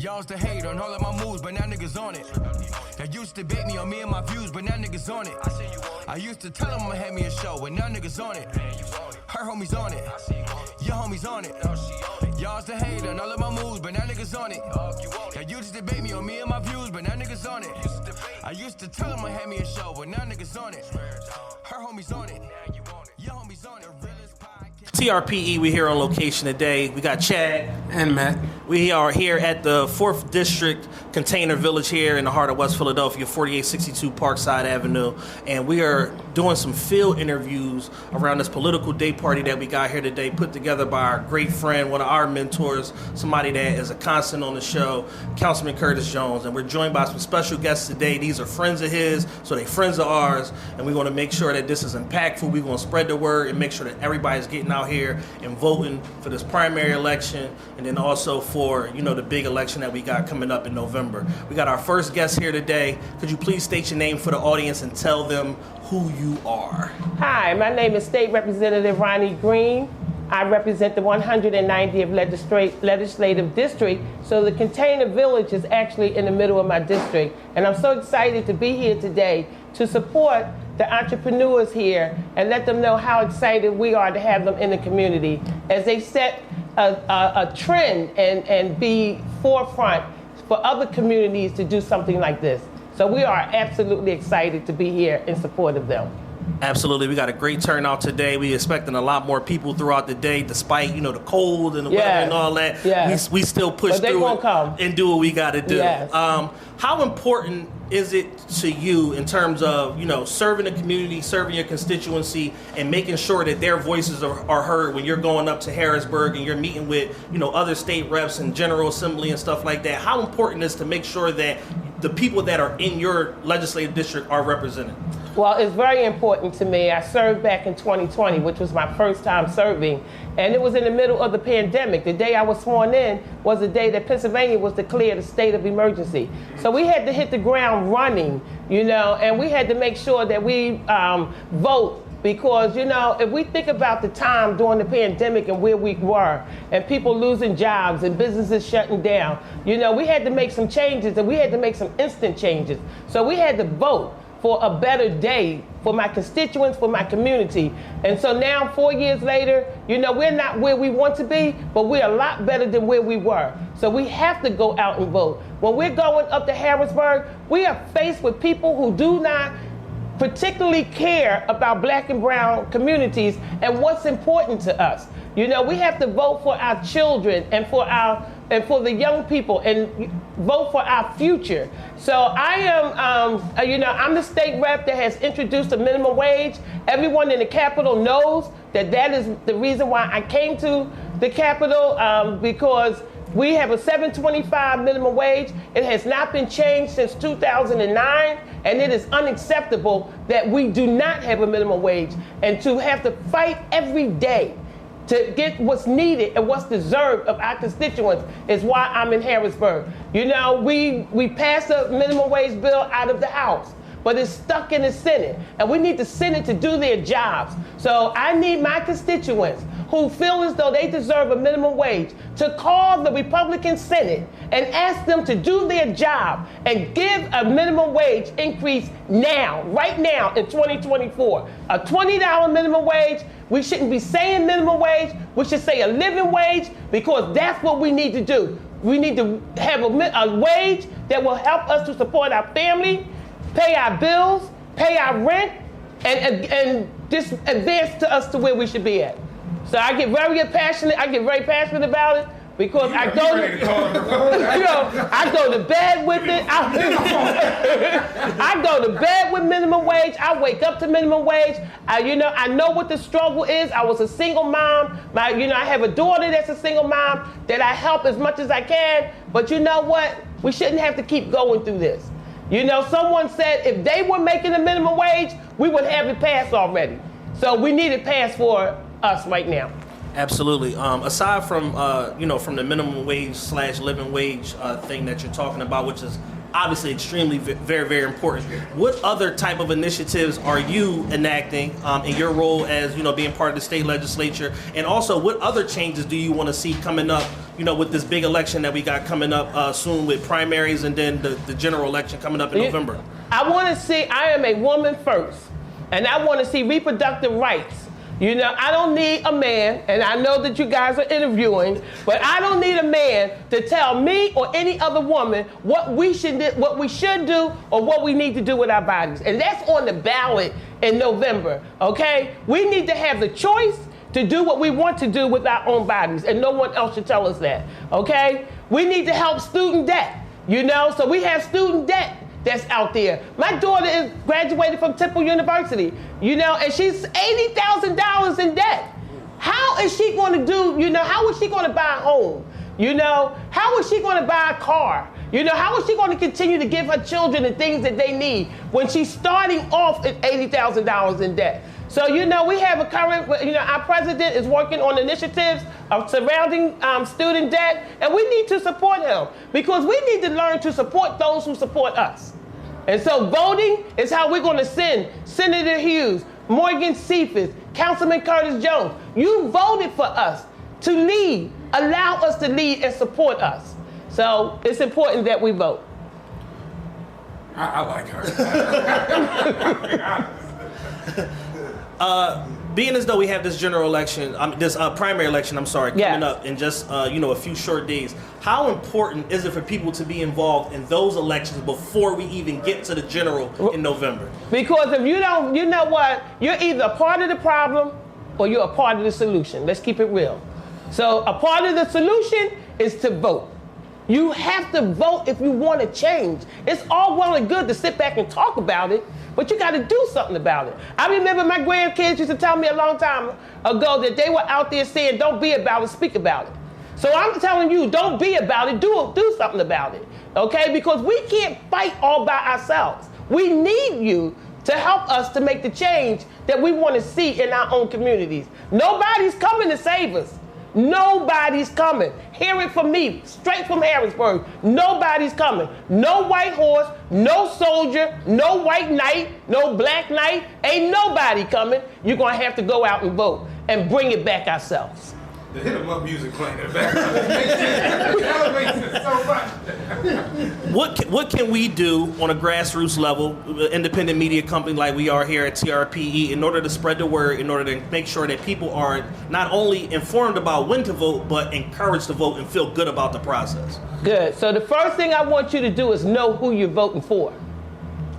Y'all used to hate on all of my moves, but now niggas on it. Y'all used to debate me on me and my views, but now niggas on it. I used to tell them I'ma have me a show, but now niggas on it. Her homies on it. Your homies on it. Y'all used to hate on all of my moves, but now niggas on it. Y'all used to debate me on me and my views, but now niggas on it. I used to tell them I'ma have me a show, but now niggas on it. Her homies on it. Your homies on it. TRPE, we here on location today. We got Chad and Matt. We are here at the 4th District Container Village here in the heart of West Philadelphia, 4862 Parkside Avenue. And we are doing some field interviews around this political day party that we got here today, put together by our great friend, one of our mentors, somebody that is a constant on the show, Councilman Curtis Jones. And we're joined by some special guests today. These are friends of his, so they friends of ours. And we want to make sure that this is impactful. We're going to spread the word and make sure that everybody's getting out here and voting for this primary election, and then also for, you know, the big election that we got coming up in November. We got our first guest here today. Could you please state your name for the audience and tell them who you are? Hi, my name is State Representative Roni Green. I represent the 190th Legislative District, so the Container Village is actually in the middle of my district. And I'm so excited to be here today to support the entrepreneurs here and let them know how excited we are to have them in the community as they set a trend and be forefront for other communities to do something like this. So we are absolutely excited to be here in support of them. Absolutely. We got a great turnout today. We expecting a lot more people throughout the day, despite, you know, the cold and the weather and all that. Yes. We still push through it and do what we got to do. Yes. How important is it to you in terms of, you know, serving the community, serving your constituency, and making sure that their voices are heard when you're going up to Harrisburg and you're meeting with, you know, other state reps and General Assembly and stuff like that? How important is it to make sure that the people that are in your legislative district are represented? Well, it's very important to me. I served back in 2020, which was my first time serving, and it was in the middle of the pandemic. The day I was sworn in was the day that Pennsylvania was declared a state of emergency. So we had to hit the ground running, you know, and we had to make sure that we vote, because, you know, if we think about the time during the pandemic and where we were, and people losing jobs and businesses shutting down, you know, we had to make some changes, and we had to make some instant changes. So we had to vote for a better day for my constituents, for my community. And so now, 4 years later, you know, we're not where we want to be, but we're a lot better than where we were. So we have to go out and vote. When we're going up to Harrisburg, we are faced with people who do not particularly care about Black and brown communities and what's important to us. You know, we have to vote for our children and for the young people and vote for our future. So I am, you know, I'm the state rep that has introduced a minimum wage. Everyone in the Capitol knows that that is the reason why I came to the Capitol, because we have a $7.25 minimum wage. It has not been changed since 2009, and it is unacceptable that we do not have a minimum wage, and to have to fight every day to get what's needed and what's deserved of our constituents is why I'm in Harrisburg. You know, we passed a minimum wage bill out of the House, but it's stuck in the Senate, and we need the Senate to do their jobs. So I need my constituents who feel as though they deserve a minimum wage to call the Republican Senate and ask them to do their job and give a minimum wage increase now, right now in 2024. A $20 minimum wage. We shouldn't be saying minimum wage. We should say a living wage, because that's what we need to do. We need to have a wage that will help us to support our family, pay our bills, pay our rent, and just advance to us to where we should be at. So I get very passionate about it, because I go to bed with it. I go to bed with minimum wage. I wake up to minimum wage. I know what the struggle is. I was a single mom. I have a daughter that's a single mom that I help as much as I can. But you know what? We shouldn't have to keep going through this. You know, someone said if they were making a minimum wage, we would have it passed already. So we need it passed for us right now. Absolutely. Aside from from the minimum wage / living wage thing that you're talking about, which is obviously extremely very, very important. What other type of initiatives are you enacting in your role as, being part of the state legislature? And also, what other changes do you want to see coming up, with this big election that we got coming up soon with primaries and then the general election coming up in November? I am a woman first, and I want to see reproductive rights. I don't need a man, and I know that you guys are interviewing, but I don't need a man to tell me or any other woman what we should do or what we need to do with our bodies. And that's on the ballot in November, okay? We need to have the choice to do what we want to do with our own bodies, and no one else should tell us that, okay? We need to help student debt, so we have student debt that's out there. My daughter is graduated from Temple University, and she's $80,000 in debt. How is she going to do, how is she going to buy a home? How is she going to buy a car? How is she going to continue to give her children the things that they need when she's starting off at $80,000 in debt? So, we have a current, our president is working on initiatives of surrounding student debt, and we need to support him because we need to learn to support those who support us. And so voting is how we're going to send Senator Hughes, Morgan Cephas, Councilman Curtis Jones. You voted for us to lead, allow us to lead and support us. So it's important that we vote. I like her. Being as though we have this general election, this primary election, coming up in just a few short days, how important is it for people to be involved in those elections before we even get to the general in November? Because if you don't, you know what? You're either a part of the problem or you're a part of the solution. Let's keep it real. So a part of the solution is to vote. You have to vote if you want to change. It's all well and good to sit back and talk about it, but you got to do something about it. I remember my grandkids used to tell me a long time ago that they were out there saying, don't be about it, speak about it. So I'm telling you, don't be about it, do something about it, okay? Because we can't fight all by ourselves. We need you to help us to make the change that we want to see in our own communities. Nobody's coming to save us. Nobody's coming. Hear it from me, straight from Harrisburg. Nobody's coming. No white horse, no soldier, no white knight, no black knight. Ain't nobody coming. You're going to have to go out and vote and bring it back ourselves. The hit 'em up music playing in the background. It elevates it so much. What can we do on a grassroots level, independent media company like we are here at TRPE, in order to spread the word, in order to make sure that people are not only informed about when to vote, but encouraged to vote and feel good about the process? Good. So the first thing I want you to do is know who you're voting for.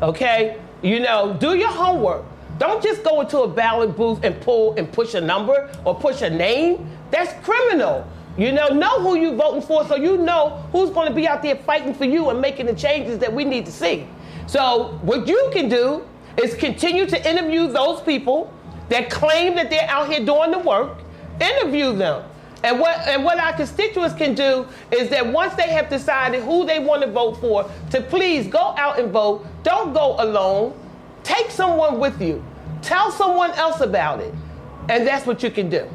Okay? Do your homework. Don't just go into a ballot booth and pull and push a number or push a name. That's criminal. Know who you're voting for so you know who's going to be out there fighting for you and making the changes that we need to see. So what you can do is continue to interview those people that claim that they're out here doing the work. Interview them. And what our constituents can do is that once they have decided who they want to vote for, to please go out and vote. Don't go alone. Take someone with you. Tell someone else about it. And that's what you can do.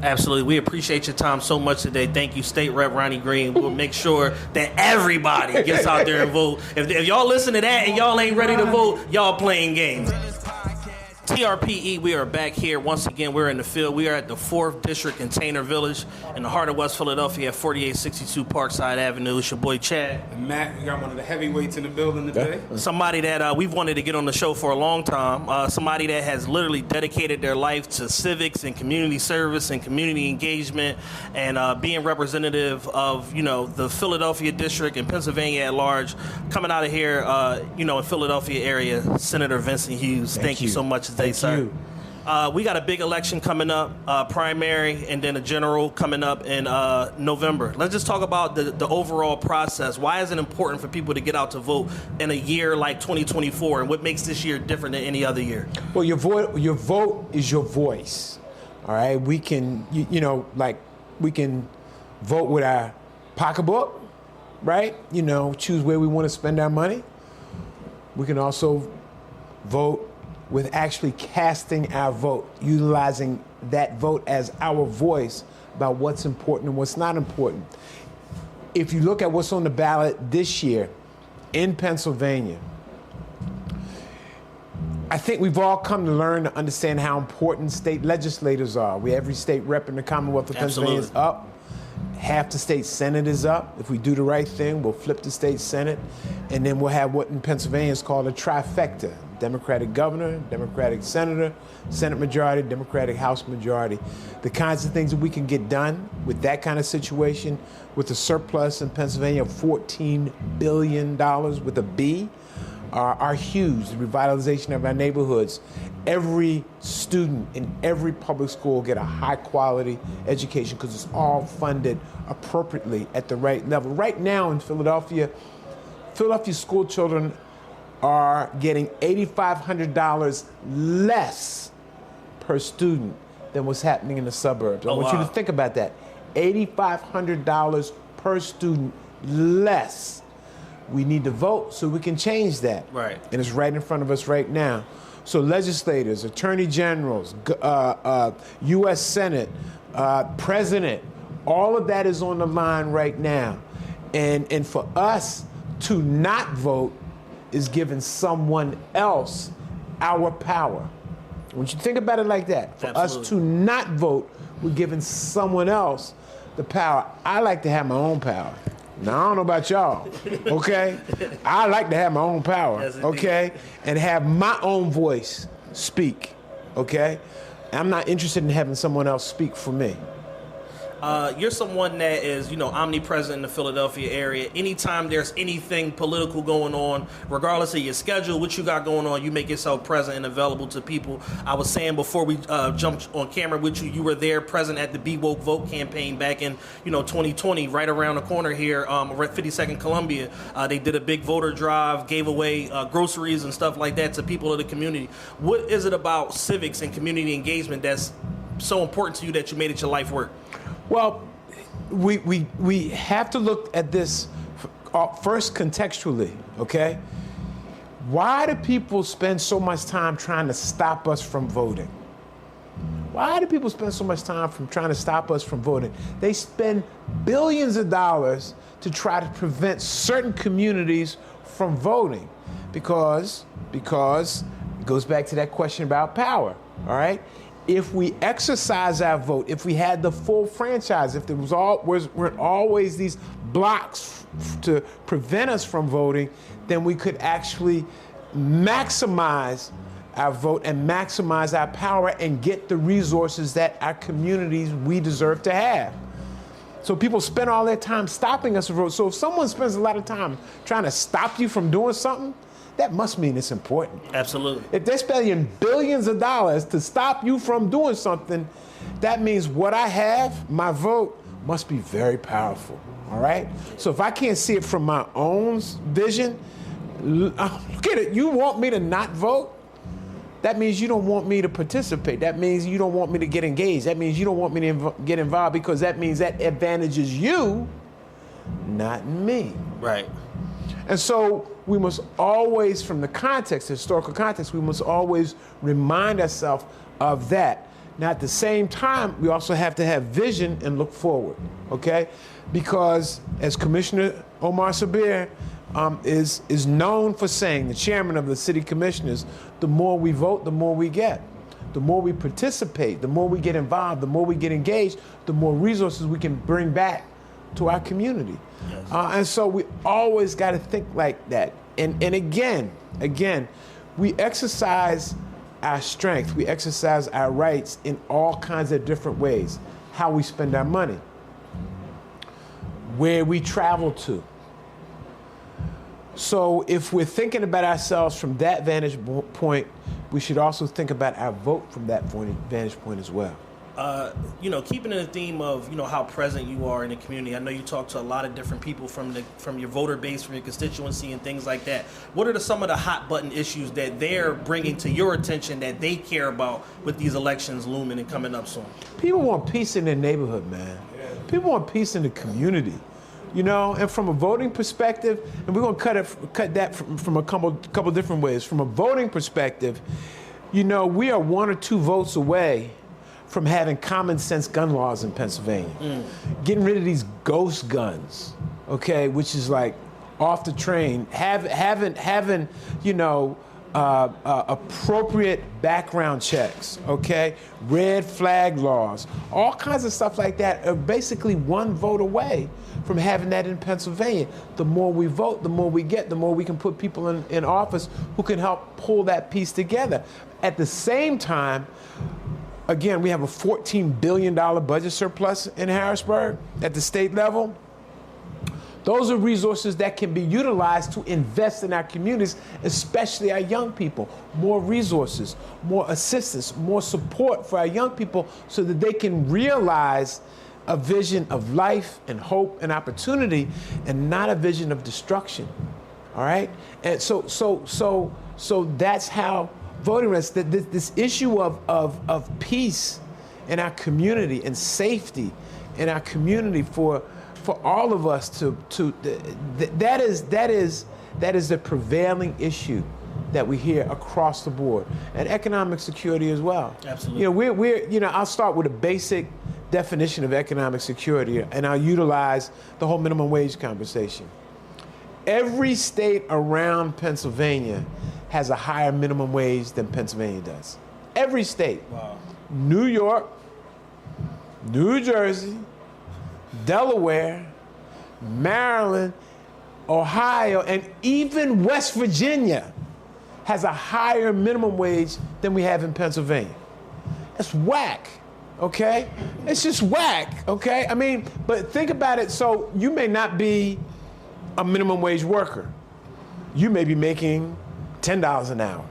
Absolutely. We appreciate your time so much today. Thank you, State Rep Roni Green. We'll make sure that everybody gets out there and vote. If y'all listen to that and y'all ain't ready to vote, y'all playing games. TRPE, we are back here. Once again, we're in the field. We are at the 4th District Container Village in the heart of West Philadelphia at 4862 Parkside Avenue. It's your boy, Chad. And Matt, you got one of the heavyweights in the building today. Somebody that we've wanted to get on the show for a long time. Somebody that has literally dedicated their life to civics and community service and community engagement and being representative of, the Philadelphia district and Pennsylvania at large. Coming out of here, in Philadelphia area, Senator Vincent Hughes. Thank you so much today, sir. We got a big election coming up, primary, and then a general coming up in November. Let's just talk about the overall process. Why is it important for people to get out to vote in a year like 2024, and what makes this year different than any other year? Well, your vote is your voice. All right, we can, we can vote with our pocketbook, right? Choose where we want to spend our money. We can also vote with actually casting our vote, utilizing that vote as our voice about what's important and what's not important. If you look at what's on the ballot this year, in Pennsylvania, I think we've all come to learn to understand how important state legislators are. Every state rep in the Commonwealth of Pennsylvania is up. Half the state Senate is up. If we do the right thing, we'll flip the state Senate, and then we'll have what in Pennsylvania is called a trifecta: Democratic governor, Democratic senator, Senate majority, Democratic House majority. The kinds of things that we can get done with that kind of situation, with a surplus in Pennsylvania of $14 billion with a B, are huge. The revitalization of our neighborhoods. Every student in every public school will get a high quality education because it's all funded appropriately at the right level. Right now in Philadelphia school children are getting $8,500 less per student than what's happening in the suburbs. I want you to think about that. $8,500 per student less. We need to vote so we can change that. Right. And it's right in front of us right now. So legislators, attorney generals, U.S. Senate, president, all of that is on the line right now. And for us to not vote is giving someone else our power. I want you to think about it like that. For Absolutely. us to not vote, we're giving someone else the power. I like to have my own power. Now, I don't know about y'all, okay? I like to have my own power, okay? And have my own voice speak, okay? I'm not interested in having someone else speak for me. You're someone that is, omnipresent in the Philadelphia area. Anytime there's anything political going on, regardless of your schedule, what you got going on, you make yourself present and available to people. I was saying before we jumped on camera with you, you were there present at the Be Woke Vote campaign back in, 2020, right around the corner here, at 52nd Columbia. They did a big voter drive, gave away groceries and stuff like that to people of the community. What is it about civics and community engagement that's so important to you that you made it your life work? Well, we have to look at this first contextually, okay? Why do people spend so much time trying to stop us from voting? Why do people spend so much time trying to stop us from voting? They spend billions of dollars to try to prevent certain communities from voting because it goes back to that question about power, all right? If we exercise our vote, if we had the full franchise, if there weren't always these blocks to prevent us from voting, then we could actually maximize our vote and maximize our power and get the resources that our communities we deserve to have. So people spend all their time stopping us from voting. So if someone spends a lot of time trying to stop you from doing something, that must mean it's important. Absolutely. If they're spending billions of dollars to stop you from doing something, that means what I have, my vote, must be very powerful, all right? So if I can't see it from my own vision, look at it, you want me to not vote? That means you don't want me to participate. That means you don't want me to get engaged. That means you don't want me to get involved because that means that advantages you, not me. Right. And so we must always, from the context, the historical context, we must always remind ourselves of that. Now, at the same time, we also have to have vision and look forward, okay? Because as Commissioner Omar Sabir is known for saying, the chairman of the city commissioners, the more we vote, the more we get. The more we participate, the more we get involved, the more we get engaged, the more resources we can bring back to our community. Yes. And so we always got to think like that. And again, we exercise our strength, we exercise our rights in all kinds of different ways. How we spend our money, where we travel to. So if we're thinking about ourselves from that vantage point, we should also think about our vote from that vantage point as well. Keeping in the theme of, how present you are in the community. I know you talk to a lot of different people from your voter base, from your constituency and things like that. What are some of the hot button issues that they're bringing to your attention that they care about with these elections looming and coming up soon? People want peace in their neighborhood, man. People want peace in the community. And from a voting perspective, and we're gonna cut that from a couple different ways. From a voting perspective, we are 1 or 2 votes away from having common sense gun laws in Pennsylvania. Getting rid of these ghost guns, okay, which is like off the train, having appropriate background checks, okay? Red flag laws, all kinds of stuff like that are basically one vote away from having that in Pennsylvania. The more we vote, the more we get, the more we can put people in office who can help pull that piece together. At the same time, again, we have a $14 billion budget surplus in Harrisburg at the state level. Those are resources that can be utilized to invest in our communities, especially our young people. More resources, more assistance, more support for our young people so that they can realize a vision of life and hope and opportunity and not a vision of destruction. All right? And so that's how voting rights, this issue of peace in our community and safety in our community for all of us that is the prevailing issue that we hear across the board, and economic security as well. Absolutely. I'll start with a basic definition of economic security, and I'll utilize the whole minimum wage conversation. Every state around Pennsylvania has a higher minimum wage than Pennsylvania does. Every state. Wow. New York, New Jersey, Delaware, Maryland, Ohio, and even West Virginia has a higher minimum wage than we have in Pennsylvania. That's whack, okay? It's just whack, okay? I mean, but think about it. So you may not be a minimum wage worker. You may be making $10 an hour,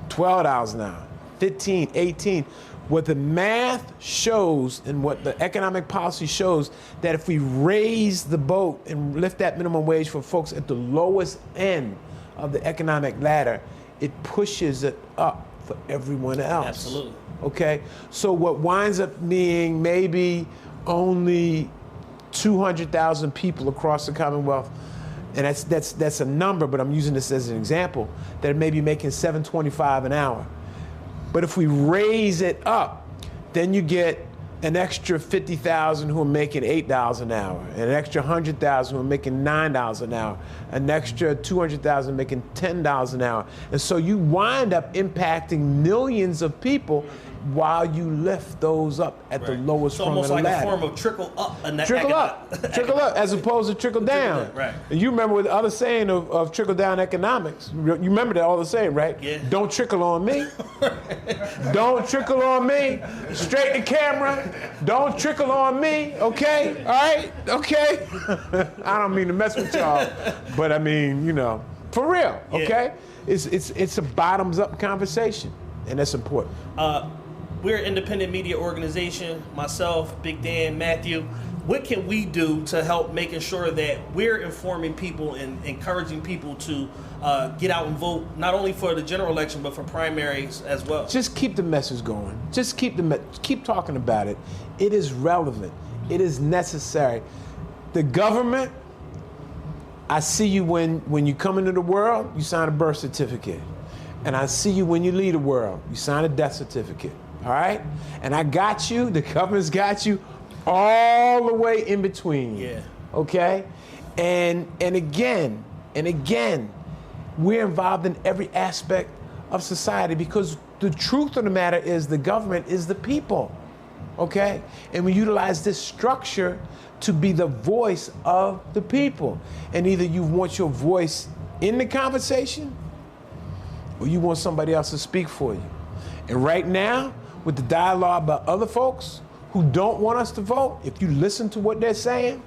$12 an hour, 15, 18. What the math shows and what the economic policy shows, that if we raise the boat and lift that minimum wage for folks at the lowest end of the economic ladder, it pushes it up for everyone else. Absolutely. Okay? So what winds up being maybe only 200,000 people across the Commonwealth, and that's a number, but I'm using this as an example, that may be making $7.25 an hour. But if we raise it up, then you get an extra 50,000 who are making $8 an hour, and an extra 100,000 who are making $9 an hour, an extra 200,000 making $10 an hour. And so you wind up impacting millions of people while you lift those up at the lowest rung of the ladder. It's almost like a form of trickle up. Trickle up, as opposed to trickle down. Right. And you remember what the other saying of trickle down economics. You remember that all the saying, right? Yeah. Don't trickle on me. Don't trickle on me. Straight to camera. Don't trickle on me. Okay? All right? Okay? I don't mean to mess with y'all, but I mean, for real. Okay? Yeah. It's a bottoms up conversation, and that's important. We're an independent media organization, myself, Big Dan, Matthew. What can we do to help making sure that we're informing people and encouraging people to get out and vote, not only for the general election, but for primaries as well? Just keep the message going. Just keep talking about it. It is relevant. It is necessary. The government, I see you when you come into the world, you sign a birth certificate. And I see you when you leave the world, you sign a death certificate. All right? And I got you, the government's got you all the way in between. Yeah. Okay? And again, we're involved in every aspect of society, because the truth of the matter is the government is the people. Okay? And we utilize this structure to be the voice of the people. And either you want your voice in the conversation, or you want somebody else to speak for you. And right now, with the dialogue about other folks who don't want us to vote, if you listen to what they're saying,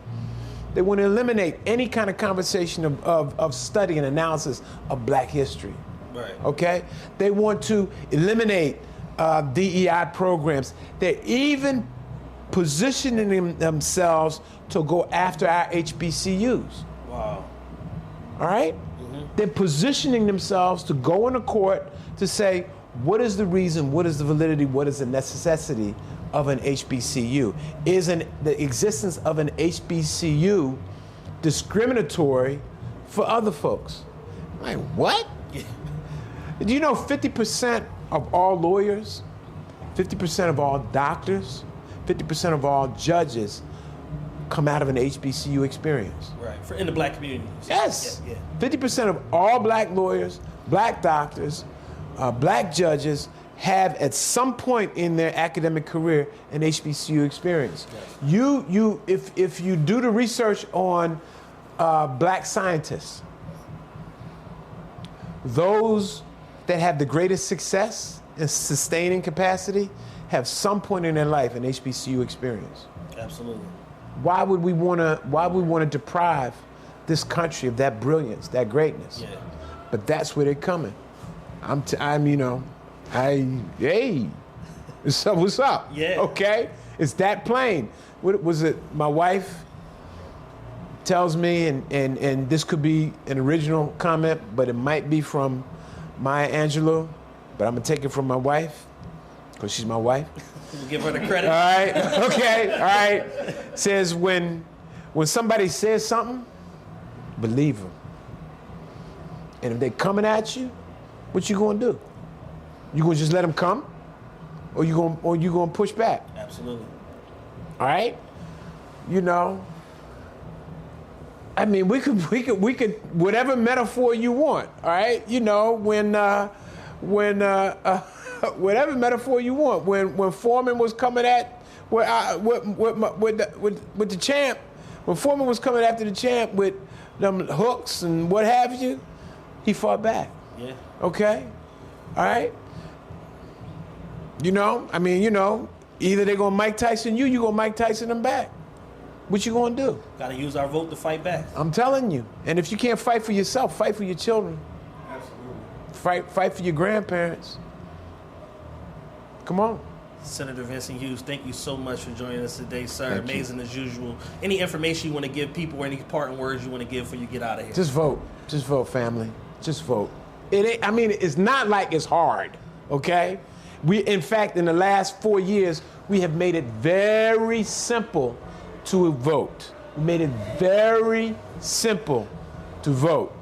they want to eliminate any kind of conversation of study and analysis of Black history. Right. Okay? They want to eliminate DEI programs. They're even positioning themselves to go after our HBCUs. Wow. All right? They're positioning themselves to go into court to say, what is the reason, what is the validity, what is the necessity of an HBCU? Is the existence of an HBCU discriminatory for other folks? Like, what? Yeah. Do you know 50% of all lawyers, 50% of all doctors, 50% of all judges come out of an HBCU experience. Right. In the black community. Yes. Yeah. 50% of all black lawyers, black doctors, black judges have at some point in their academic career an HBCU experience. Yes. If you do the research on black scientists, those that have the greatest success and sustaining capacity have some point in their life an HBCU experience. Absolutely. Why would we want to deprive this country of that brilliance, that greatness? Yeah. But that's where they're coming. Hey, what's up? Yeah. Okay, it's that plain. What was it? My wife tells me, and this could be an original comment, but it might be from Maya Angelou, but I'm gonna take it from my wife because she's my wife. We'll give her the credit. All right. Okay. All right. Says when somebody says something, believe them. And if they're coming at you, what you gonna do? You gonna just let them come, or you gonna push back? Absolutely. All right. You know. I mean, we could whatever metaphor you want. All right. You know when whatever metaphor you want. When Foreman was coming at with the champ, when Foreman was coming after the champ with them hooks and what have you, he fought back. Yeah. Okay. All right. You know, I mean, you know, either they're gonna Mike Tyson you gonna Mike Tyson them back. What you gonna do? Got to use our vote to fight back. I'm telling you. And if you can't fight for yourself, fight for your children. Absolutely. Fight for your grandparents. Come on. Senator Vincent Hughes, thank you so much for joining us today, sir. Thank you. Amazing as usual. Any information you want to give people or any parting words you want to give before you get out of here? Just vote. Just vote, family. Just vote. It's not like it's hard, okay? In fact, in the last 4 years, we have made it very simple to vote. We made it very simple to vote.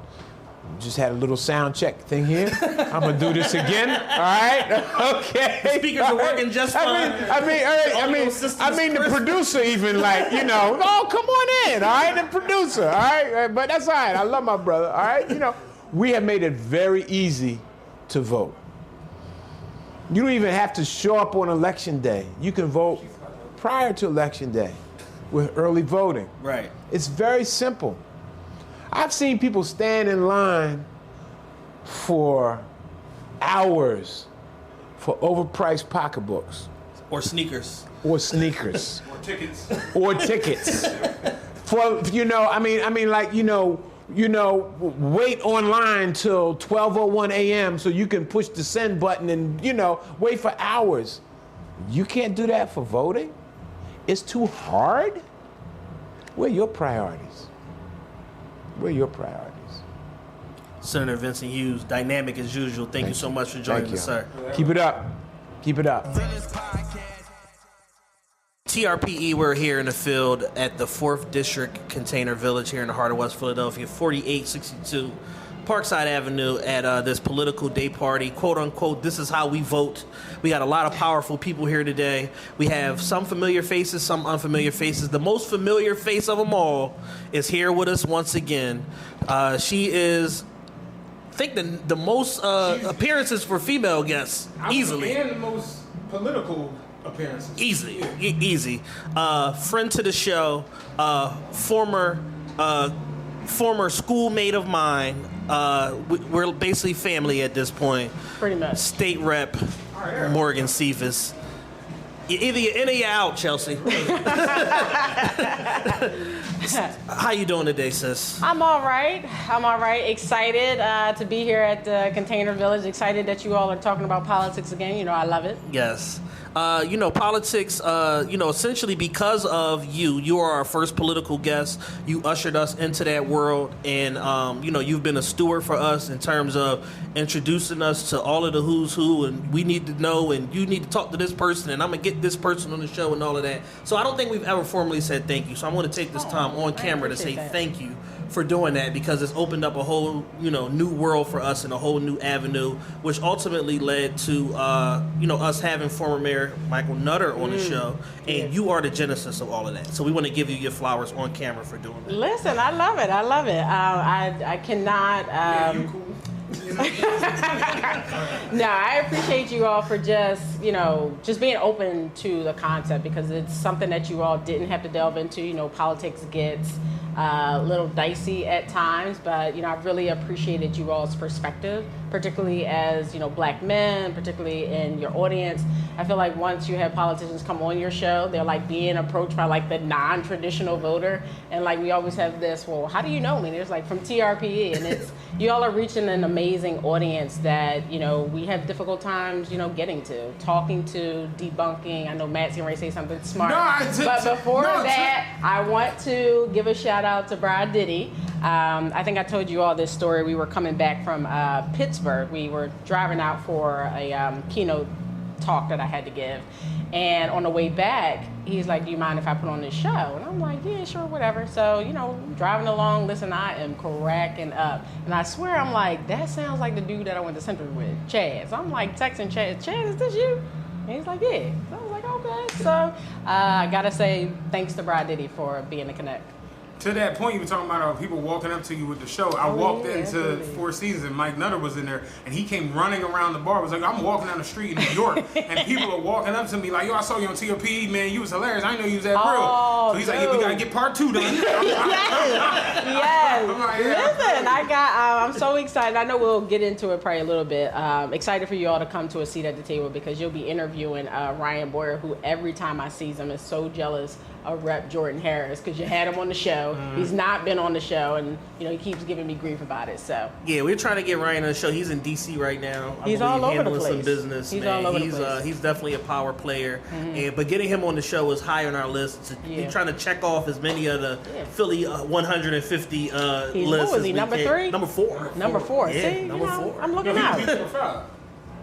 Just had a little sound check thing here. I'm gonna do this again. All right? Okay. The speakers are working just fine. I mean, the producer even oh, come on in. All right, the producer. All right, but that's all right. I love my brother. All right, we have made it very easy to vote. You don't even have to show up on election day. You can vote prior to election day with early voting. Right. It's very simple. I've seen people stand in line for hours for overpriced pocketbooks. Or sneakers. Or sneakers. Or tickets. Or tickets. For wait online till 12:01 a.m. so you can push the send button and wait for hours. You can't do that for voting? It's too hard? Where are your priorities? Where are your priorities? Senator Vincent Hughes, dynamic as usual. Thank you so much for joining us, sir. Keep it up. Keep it up. TRPE, we're here in the field at the 4th District Container Village here in the heart of West Philadelphia, 4862 Parkside Avenue at this political day party, quote unquote, this is how we vote. We got a lot of powerful people here today. We have some familiar faces, some unfamiliar faces. The most familiar face of them all is here with us once again. She is, I think, the most appearances for female guests, easily. And the most political appearances. Easy. Friend to the show, former schoolmate of mine. We're basically family at this point. Pretty much. State Rep Morgan Cephas. Either you're in or you're out, Chelsea. How you doing today, sis? I'm all right. Excited to be here at the Container Village. Excited that you all are talking about politics again. I love it. Yes. Politics, essentially because of you are our first political guest. You ushered us into that world, and, you've been a steward for us in terms of introducing us to all of the who's who, and we need to know, and you need to talk to this person, and I'm going to get this person on the show and all of that. So I don't think we've ever formally said thank you. So I'm going to take this time on camera to say thank you for doing that, because it's opened up a whole, new world for us and a whole new avenue, which ultimately led to, us having former Mayor Michael Nutter on the show, and you are the genesis of all of that. So we want to give you your flowers on camera for doing that. Listen, I love it. I cannot. You cool? No, I appreciate you all for just being open to the concept, because it's something that you all didn't have to delve into. Politics gets a little dicey at times, but I really appreciated you all's perspective, particularly as Black men, particularly in your audience. I feel like once you have politicians come on your show, they're like being approached by like the non-traditional voter, and like we always have this, well, how do you know me? There's like from TRPE, and it's you all are reaching an amazing audience that we have difficult times getting to, talking to, debunking. I know Matt's going to say something smart, but before that, I want to give a shout out to Brad Diddy. I think I told you all this story. We were coming back from Pittsburgh. We were driving out for a keynote talk that I had to give, and on the way back he's like, do you mind if I put on this show? And I'm like, yeah, sure, whatever. So driving along, listen, I am cracking up, and I swear I'm like, that sounds like the dude that I went to Central with, Chad. So I'm like texting Chad, is this you? And he's like, yeah. So I was like, okay. So I gotta say thanks to Brad Diddy for being the connect. To that point, you were talking about people walking up to you with the show. I walked into Four Seasons, and Mike Nutter was in there, and he came running around the bar. It was like, I'm walking down the street in New York, and people are walking up to me like, yo, I saw you on TRP, man. You was hilarious. I didn't know you was that real. So he's like, yeah, we got to get part 2 done. Yes. I'm like, yeah. Listen, I'm so excited. I know we'll get into it probably a little bit. Excited for you all to come to a seat at the table, because you'll be interviewing Ryan Boyer, who every time I see him is so jealous of Rep. Jordan Harris, because you had him on the show. He's not been on the show, and he keeps giving me grief about it. So yeah, we're trying to get Ryan on the show. He's in DC right now. He's all over the place. Some business. He's man. all over the place. He's definitely a power player. But getting him on the show is high on our list. We're trying to check off as many of the Philly 150 lists. Who is he? Number 3? Number 4. Number 4. Yeah, See, number 4. I'm looking out. He's number 5.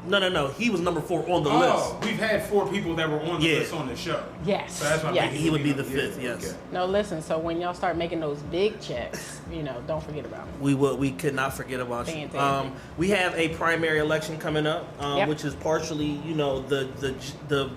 No. He was number 4 on the Oh, list. we've had 4 people that were on the list on the show. Yes. So that's why yes. He would be the 5th. Yes. Okay. No, listen. So when y'all start making those big checks, don't forget about me. We could not forget about you. Fantastic. We have a primary election coming up, which is partially, the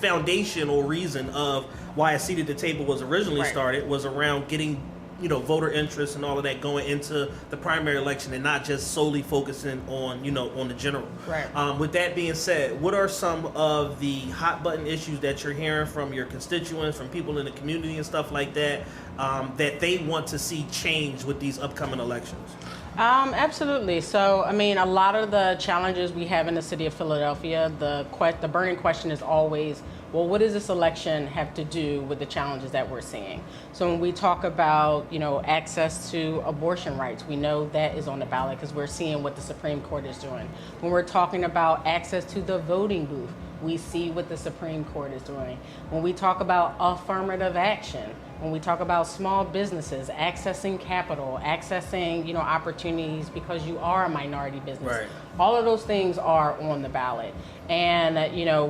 foundational reason of why A Seat at the Table was originally started, was around getting voter interest and all of that going into the primary election, and not just solely focusing on on the general. Right. With that being said, what are some of the hot button issues that you're hearing from your constituents, from people in the community and stuff like that, that they want to see change with these upcoming elections? Absolutely. So, a lot of the challenges we have in the city of Philadelphia, the burning question is always, well, what does this election have to do with the challenges that we're seeing? So when we talk about, access to abortion rights, we know that is on the ballot, because we're seeing what the Supreme Court is doing. When we're talking about access to the voting booth, we see what the Supreme Court is doing. When we talk about affirmative action, when we talk about small businesses, accessing capital, accessing, opportunities because you are a minority business. Right. All of those things are on the ballot. And,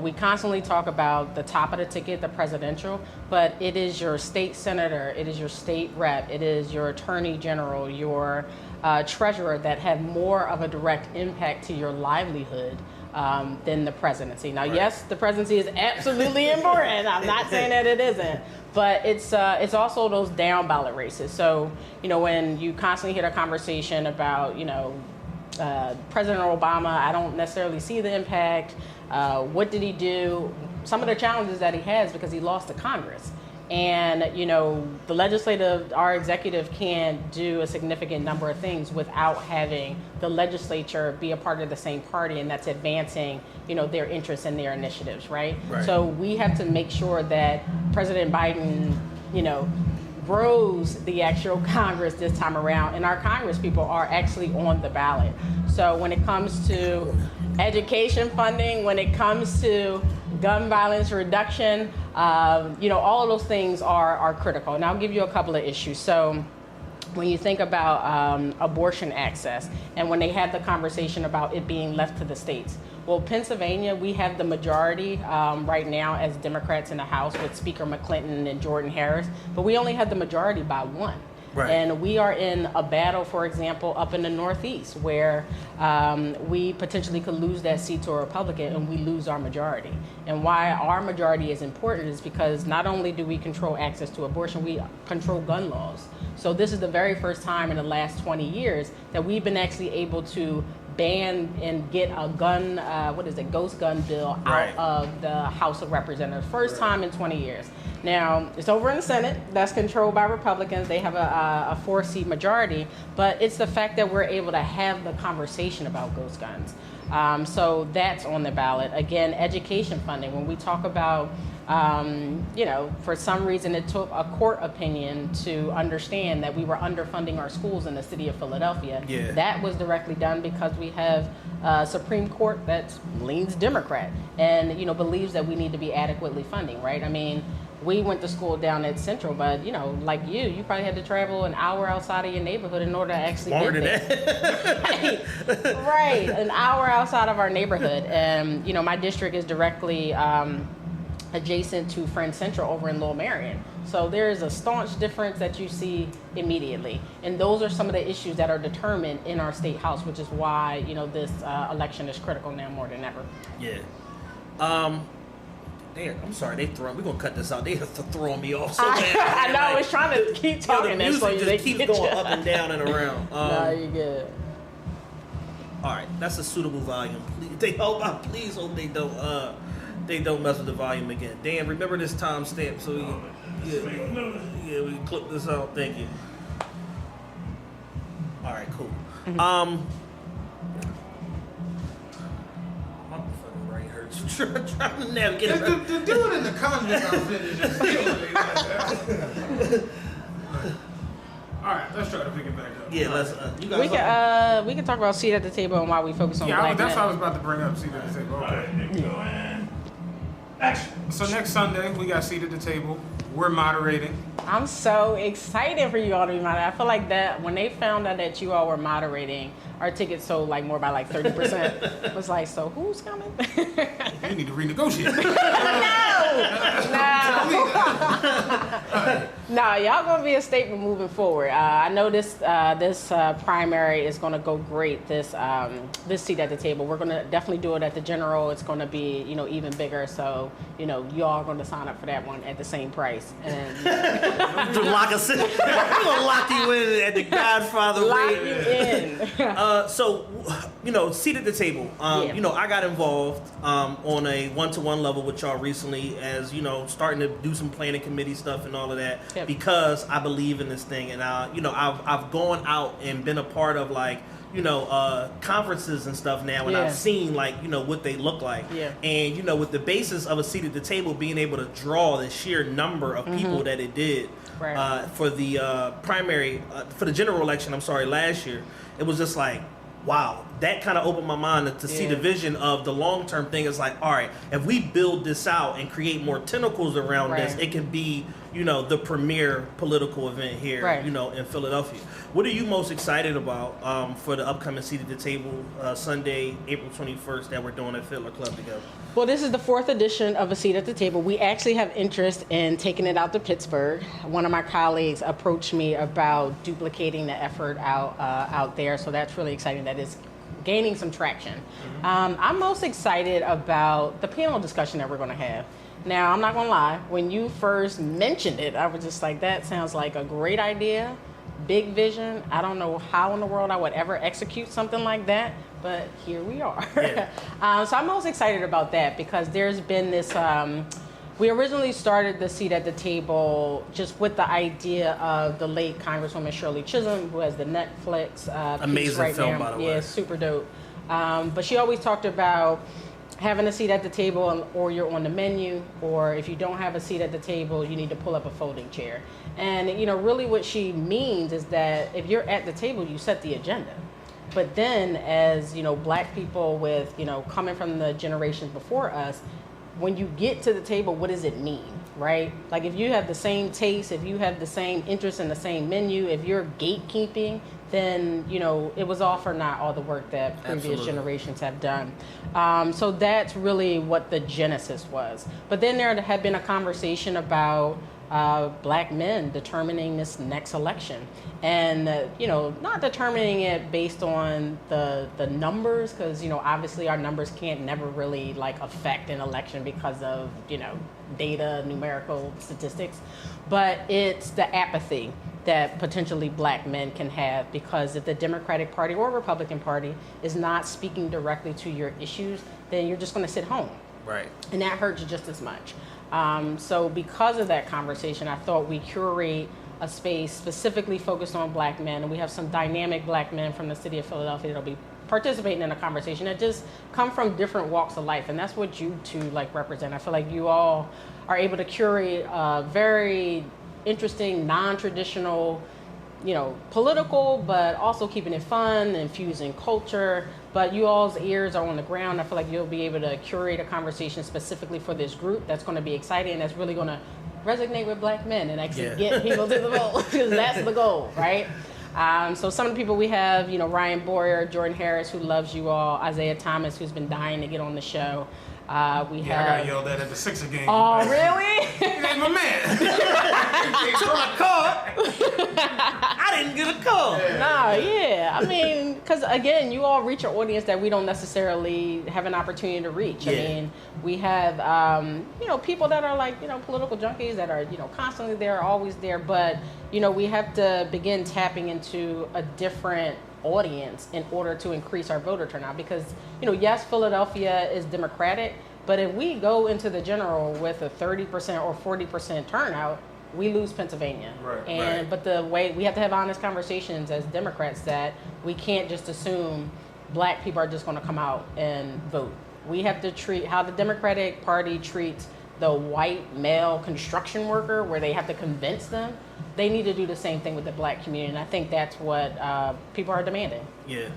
we constantly talk about the top of the ticket, the presidential, but it is your state senator, it is your state rep, it is your attorney general, your treasurer that have more of a direct impact to your livelihood than the presidency. Now, yes, the presidency is absolutely important. I'm not saying that it isn't. But it's also those down ballot races. So, when you constantly hear a conversation about, President Obama, I don't necessarily see the impact. What did he do? Some of the challenges that he has because he lost to Congress. And, the legislative, our executive can't do a significant number of things without having the legislature be a part of the same party, and that's advancing, their interests and their initiatives, right? So we have to make sure that President Biden, grows the actual Congress this time around, and our Congress people are actually on the ballot. So when it comes to education funding, when it comes to gun violence reduction, all of those things are critical. And I'll give you a couple of issues. So when you think about abortion access, and when they had the conversation about it being left to the states, well, Pennsylvania, we have the majority right now as Democrats in the House with Speaker McClinton and Jordan Harris, but we only have the majority by 1. Right. And we are in a battle, for example, up in the Northeast, where we potentially could lose that seat to a Republican and we lose our majority. And why our majority is important is because not only do we control access to abortion, we control gun laws. So this is the very first time in the last 20 years that we've been actually able to ban and get a gun, ghost gun bill out of the House of Representatives. First time in 20 years. Now, it's over in the Senate. That's controlled by Republicans. They have a 4-seat majority, but it's the fact that we're able to have the conversation about ghost guns. So that's on the ballot. Again, education funding. When we talk about, for some reason it took a court opinion to understand that we were underfunding our schools in the city of Philadelphia. Yeah. That was directly done because we have a Supreme Court that leans Democrat and, believes that we need to be adequately funding, right? I mean, we went to school down at Central, but, like you probably had to travel an hour outside of your neighborhood in order to actually get there. Right, an hour outside of our neighborhood. And, my district is directly adjacent to Friend Central over in Lowell Marion. So there is a staunch difference that you see immediately. And those are some of the issues that are determined in our state house, which is why, this election is critical now more than ever. Yeah. I'm sorry, we're going to cut this out. They have to throw me off so bad. I know, I was trying to keep talking. The music just keeps going up and down and around. No, you're good. All right, that's a suitable volume. Please hope they don't mess with the volume again. Dan, remember this timestamp so we can clip this out. Thank you. All right, cool. My fucking brain hurts. Trying to navigate it. The dude in the convict outfit is just killing me. All right, let's try to pick it back up. Yeah, let's. You guys we can talk about seat at the table and why we focus on black that's men. what I was about to bring up. Seat at the table. Okay. Action. So next Sunday we got seat at the table. We're moderating. I'm so excited for you all to be moderating. I feel like that when they found out that you all were moderating, our tickets sold more by 30%. It was like, so who's coming? You need to renegotiate. No, y'all gonna be a statement moving forward. I know this primary is gonna go great. This seat at the table, we're gonna definitely do it at the general. It's gonna be even bigger. So you all are gonna sign up for that one at the same price. And to lock us in. We're gonna lock you in at the Godfather lock rate. you in. So seat at the table. I got involved on a one-to-one level with y'all recently, as starting to do some planning committee stuff and all of that, because I believe in this thing, and I've gone out and been a part of conferences and stuff now, and I've seen what they look like, and with the basis of a seat at the table being able to draw the sheer number of people that it did for the primary for the general election. I'm sorry, last year, it was just wow, that kind of opened my mind to see the vision of the long-term thing. Is all right, if we build this out and create more tentacles around this, it can be, the premier political event here, in Philadelphia. What are you most excited about for the upcoming seat at the table Sunday, April 21st, that we're doing at Fiddler Club together? Well, this is the 4th edition of a seat at the table. We actually have interest in taking it out to Pittsburgh. One of my colleagues approached me about duplicating the effort out there, so that's really exciting. That is gaining some traction. I'm most excited about the panel discussion that we're going to have. Now, I'm not going to lie. When you first mentioned it, I was just like, that sounds like a great idea, big vision. I don't know how in the world I would ever execute something like that, but here we are. So I'm most excited about that because there's been this, we originally started the seat at the table just with the idea of the late Congresswoman Shirley Chisholm, who has the Netflix piece right film, now. by the way. Yeah, super dope. But she always talked about having a seat at the table, or you're on the menu, or if you don't have a seat at the table, you need to pull up a folding chair. And really what she means is that if you're at the table, you set the agenda. But then as, black people with, coming from the generations before us, when you get to the table, what does it mean, right? Like if you have the same taste, if you have the same interest in the same menu, if you're gatekeeping, then, it was all for not all the work that previous generations have done. So that's really what the genesis was. But then there had been a conversation about black men determining this next election. And, not determining it based on the numbers, because, obviously our numbers can't never really affect an election because of, data, numerical statistics, but it's the apathy that potentially black men can have, because if the Democratic Party or Republican Party is not speaking directly to your issues, then you're just going to sit home. Right. And that hurts just as much. So because of that conversation, I thought we curate a space specifically focused on black men, and we have some dynamic black men from the city of Philadelphia that'll be participating in a conversation that just come from different walks of life, and that's what you two represent. I feel like you all are able to curate a very interesting, non-traditional, political, but also keeping it fun, infusing culture. But you all's ears are on the ground. I feel like you'll be able to curate a conversation specifically for this group that's going to be exciting, and that's really going to resonate with black men and actually get people to the vote, because that's the goal, right? So some of the people we have, Ryan Boyer, Jordan Harris, who loves you all, Isaiah Thomas, who's been dying to get on the show. I got yelled at the Sixer game. Oh, really? That's my man. Took my call. I didn't get a call. No, yeah. I mean, because again, you all reach an audience that we don't necessarily have an opportunity to reach. Yeah. I mean, we have, people that are political junkies that are, constantly there, always there. But, we have to begin tapping into a different audience in order to increase our voter turnout, because yes, Philadelphia is Democratic, but if we go into the general with a 30% or 40% turnout, we lose Pennsylvania. Right. But the way we have to have honest conversations as Democrats, that we can't just assume black people are just going to come out and vote. We have to treat how the Democratic Party treats the white male construction worker, where they have to convince them. They need to do the same thing with the black community, and I think that's what people are demanding. Yeah.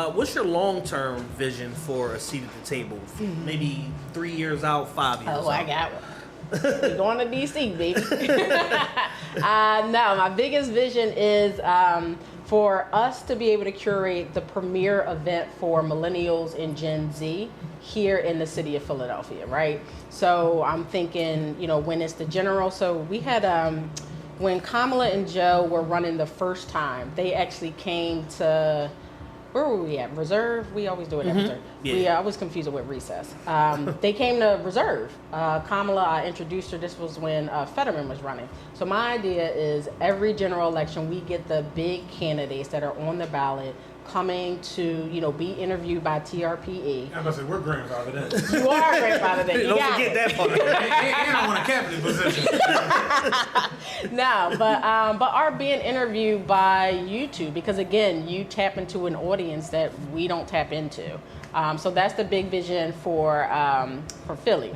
What's your long-term vision for a seat at the table? Maybe 3 years out, 5 years out? Oh, I got one. We're going to D.C., baby. No, my biggest vision is for us to be able to curate the premier event for millennials and Gen Z here in the city of Philadelphia, right? So I'm thinking, when it's the general. So we had... when Kamala and Joe were running the first time, they actually came to, where were we at? Reserve? We always do it at Reserve. Yeah. I was confused with Recess. They came to Reserve. Kamala, I introduced her. This was when Fetterman was running. So my idea is every general election, we get the big candidates that are on the ballot coming to, be interviewed by TRPE. I'm about to say, we're grandfathered in. You are grandfathered in. Don't forget that part. And I want a cabinet position. No, but are being interviewed by YouTube, because again, you tap into an audience that we don't tap into. So that's the big vision for Philly.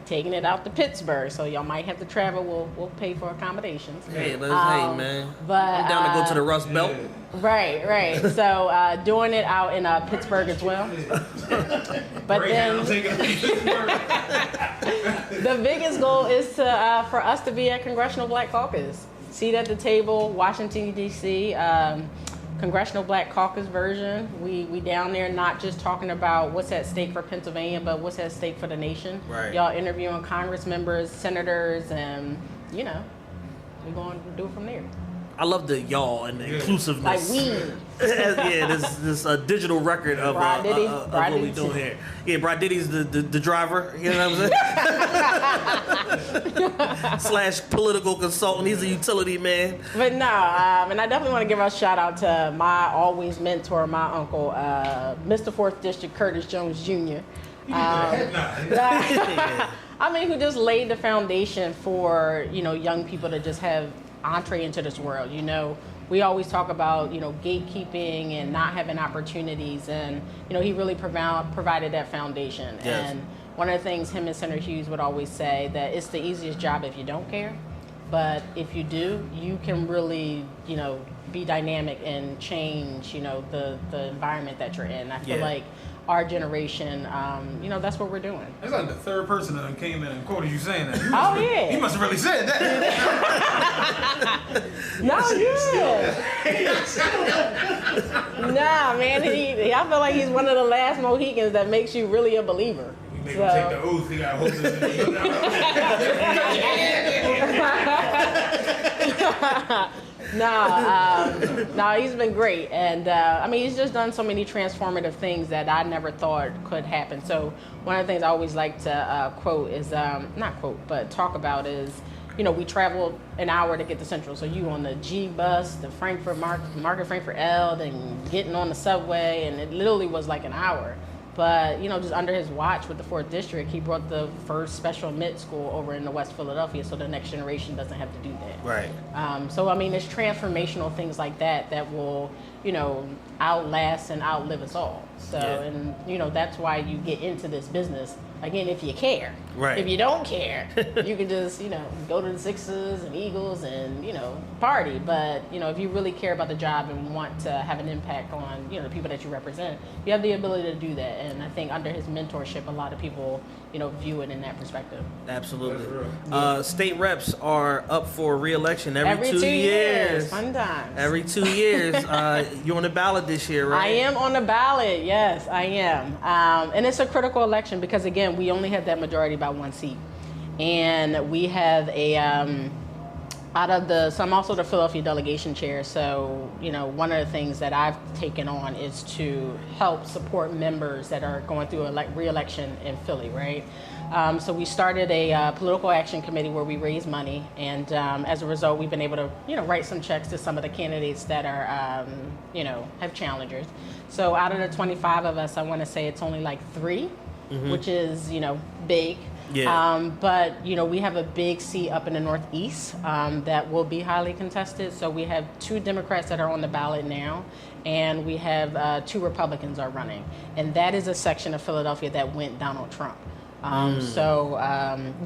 Taking it out to Pittsburgh, so y'all might have to travel. We'll pay for accommodations. Hey, man. But I'm down to go to the Rust Belt. Right. So doing it out in Pittsburgh as well. But then the biggest goal is to for us to be at Congressional Black Caucus, seat at the table, Washington D.C. Congressional Black Caucus version. We down there not just talking about what's at stake for Pennsylvania, but what's at stake for the nation. Right. Y'all interviewing Congress members, senators, and we're going to do it from there. I love the y'all and the inclusiveness. Like we. Yeah, this digital record of what we doing here. Yeah, Brad Diddy's the driver. You know what I'm saying? / political consultant. He's a utility man. But no, and I definitely want to give a shout out to my always mentor, my uncle, Mr. 4th District Curtis Jones Jr. Who just laid the foundation for young people to just have entree into this world. We always talk about gatekeeping and not having opportunities, and he really provided that foundation. Yes. And one of the things him and Senator Hughes would always say, that it's the easiest job if you don't care, but if you do, you can really be dynamic and change the environment that you're in. I feel like our generation, that's what we're doing. That's like the third person that came in and quoted you saying that. Yeah. He must have really said that. Nah, man. I feel like he's one of the last Mohicans that makes you really a believer. Make him take the oath. He got hold of it. No, he's been great, and I mean, he's just done so many transformative things that I never thought could happen. So one of the things I always like to quote is, not quote, but talk about is, you know, we traveled an hour to get to Central. So you on the G bus, the Frankfurt Market Frankfurt L, then getting on the subway, and it literally was like an hour. But, you know, just under his watch with the 4th District, he brought the first special admit school over in the West Philadelphia, so the next generation doesn't have to do that. Right. So, I mean, it's transformational things like that that will, you know, outlast and outlive us all. So, and, you know, that's why you get into this business. Again, if you care. Right. If you don't care, you can just, you know, go to the Sixers and Eagles and, you know, party. But, you know, if you really care about the job and want to have an impact on, you know, the people that you represent, you have the ability to do that. And I think under his mentorship, a lot of people, you know, view it in that perspective. Absolutely. State reps are up for re-election every 2 years. Fun times. Every 2 years. You're on the ballot this year, right? I am on the ballot. Yes, I am. And it's a critical election because, again, we only have that majority by 1 seat. And we have a, so I'm also the Philadelphia delegation chair. So, you know, one of the things that I've taken on is to help support members that are going through a re-election in Philly, right? So we started a political action committee where we raise money. And as a result, we've been able to, you know, write some checks to some of the candidates that are, you know, have challengers. So out of the 25 of us, I want to say it's only like 3. Mm-hmm. Which is, you know, big. Yeah. But, you know, we have a big seat up in the Northeast that will be highly contested. So we have 2 Democrats that are on the ballot now, and we have 2 Republicans are running. And that is a section of Philadelphia that went Donald Trump. So,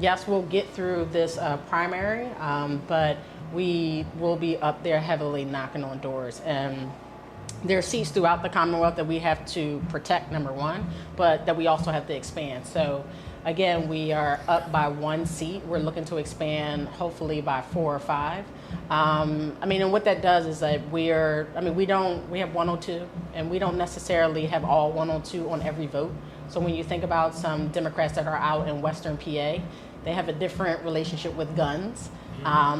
yes, we'll get through this primary, but we will be up there heavily knocking on doors. And there are seats throughout the Commonwealth that we have to protect, number one, but that we also have to expand. So, again, we are up by 1 seat. We're looking to expand, hopefully, by 4 or 5. I mean, and what that does is that we have 102, and we don't necessarily have all 102 on every vote. So when you think about some Democrats that are out in Western PA, they have a different relationship with guns.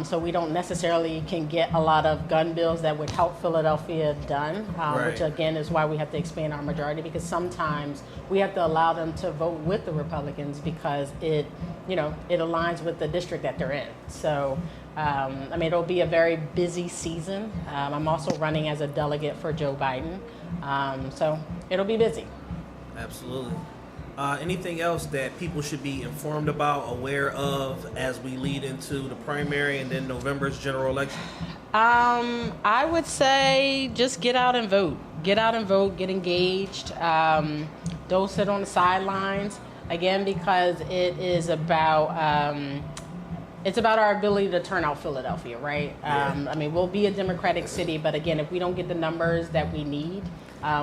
So we don't necessarily can get a lot of gun bills that would help Philadelphia done, which again is why we have to expand our majority, because sometimes we have to allow them to vote with the Republicans because it aligns with the district that they're in. So, I mean, it'll be a very busy season. I'm also running as a delegate for Joe Biden. So it'll be busy. Absolutely. Anything else that people should be informed about, aware of, as we lead into the primary and then November's general election? I would say just get out and vote. Get out and vote. Get engaged. Don't sit on the sidelines. Again, because it is about it's about our ability to turn out Philadelphia, right? I mean, we'll be a Democratic city, but again, if we don't get the numbers that we need,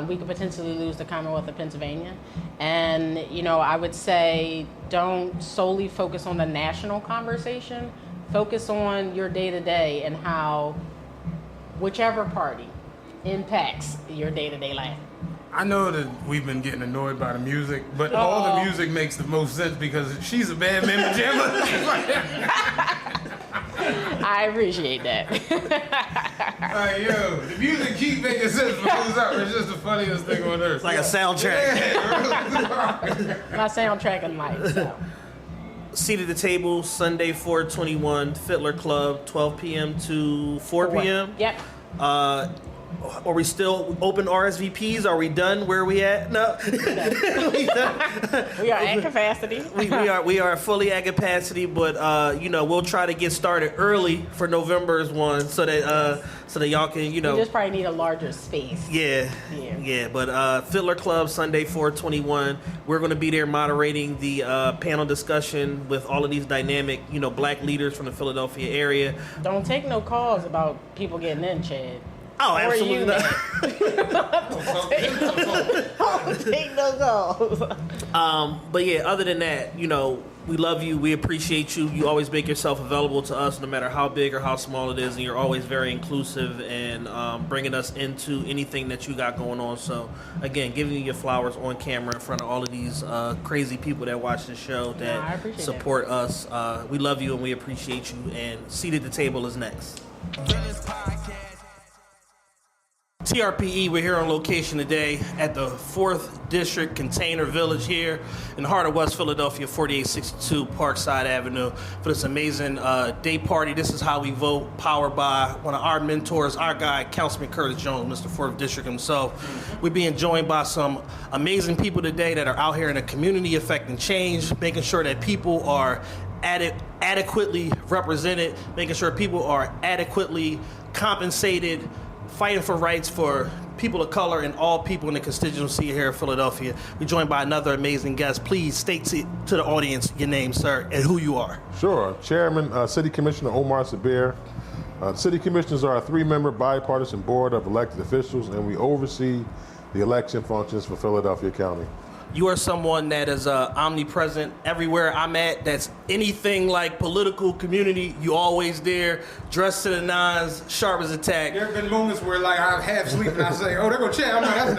we could potentially lose the Commonwealth of Pennsylvania. And, you know, I would say don't solely focus on the national conversation. Focus on your day-to-day and how whichever party impacts your day-to-day life. I know that we've been getting annoyed by the music, but all the music makes the most sense because she's a bad man pajama. I appreciate that. Like, yo, the music keeps making sense for who's up. It's just the funniest thing on earth. It's like a soundtrack. My soundtrack in life. So. Seat at the table, Sunday 4/21, Fiddler Club, 12 p.m. to 4 p.m. Yep. Are we still open RSVPs? Are we done? Where are we at? No. We are at capacity. we are fully at capacity, but you know, we'll try to get started early for November's one so that y'all can, you know. We just probably need a larger space. Yeah. But Fiddler Club, Sunday 4/21. We're going to be there moderating the panel discussion with all of these dynamic, you know, black leaders from the Philadelphia area. Don't take no calls about people getting in, Chad. Oh, absolutely not. Take no calls. But yeah, other than that, you know, we love you. We appreciate you. You always make yourself available to us, no matter how big or how small it is, and you're always very inclusive and bringing us into anything that you got going on. So, again, giving you your flowers on camera in front of all of these crazy people that watch the show that support us. We love you and we appreciate you. And Seat at the Table is next. TRPE, we're here on location today at the 4th District Container Village here in the heart of West Philadelphia, 4862 Parkside Avenue, for this amazing day party. This is how we vote, powered by one of our mentors, our guy, Councilman Curtis Jones, Mr. 4th District himself. We're being joined by some amazing people today that are out here in the community affecting change, making sure that people are adequately represented, making sure people are adequately compensated, fighting for rights for people of color and all people in the constituency here in Philadelphia. We're joined by another amazing guest. Please state to the audience your name, sir, and who you are. Sure. Chairman, City Commissioner Omar Sabir. City Commissioners are a 3-member bipartisan board of elected officials, and we oversee the election functions for Philadelphia County. You are someone that is omnipresent everywhere I'm at. That's anything like political community. You always there, dressed to the nines, sharp as a tack. There have been moments where like I half sleep and I say, "Oh, they're gonna check." I'm like, "That's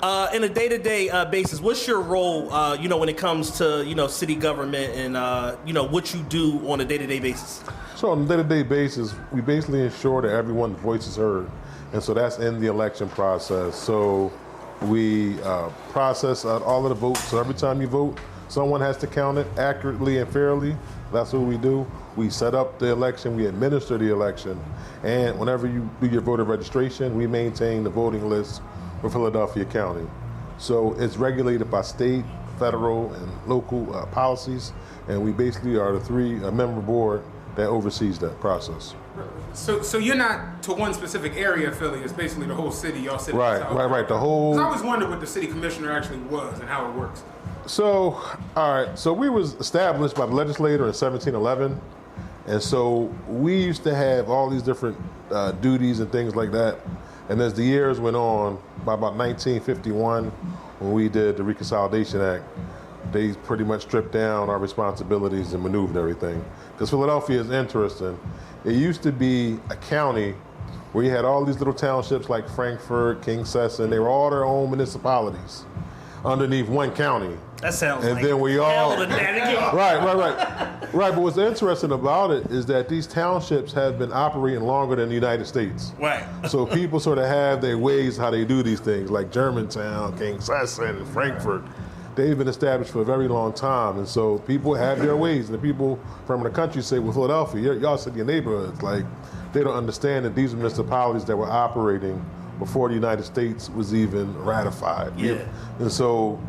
not." In a day-to-day basis, what's your role? When it comes to city government and what you do on a day-to-day basis. So on a day-to-day basis, we basically ensure that everyone's voice is heard. And so that's in the election process. So we process all of the votes. So every time you vote, someone has to count it accurately and fairly. That's what we do. We set up the election, we administer the election, and whenever you do your voter registration, we maintain the voting list for Philadelphia County. So it's regulated by state, federal, and local policies, and we basically are the 3-member board that oversees that process. So you're not to one specific area of Philly. It's basically the whole city. Y'all sit. Right. The whole. 'Cause I always wondered what the city commissioner actually was and how it works. So, all right. So we was established by the legislature in 1711, and so we used to have all these different duties and things like that. And as the years went on, by about 1951, when we did the Reconsolidation Act, they pretty much stripped down our responsibilities and maneuvered everything. Because Philadelphia is interesting. It used to be a county where you had all these little townships like Frankfurt, King Sesson. They were all their own municipalities underneath one county. That sounds and like then we all Right. But what's interesting about it is that these townships have been operating longer than the United States. Right. So people sort of have their ways how they do these things, like Germantown, King Sesson, and Frankfurt. They've been established for a very long time, and so people have their ways. And the people from the country say, well, Philadelphia, y'all said your neighborhoods. Like, they don't understand that these are municipalities that were operating before the United States was even ratified. Yeah. And so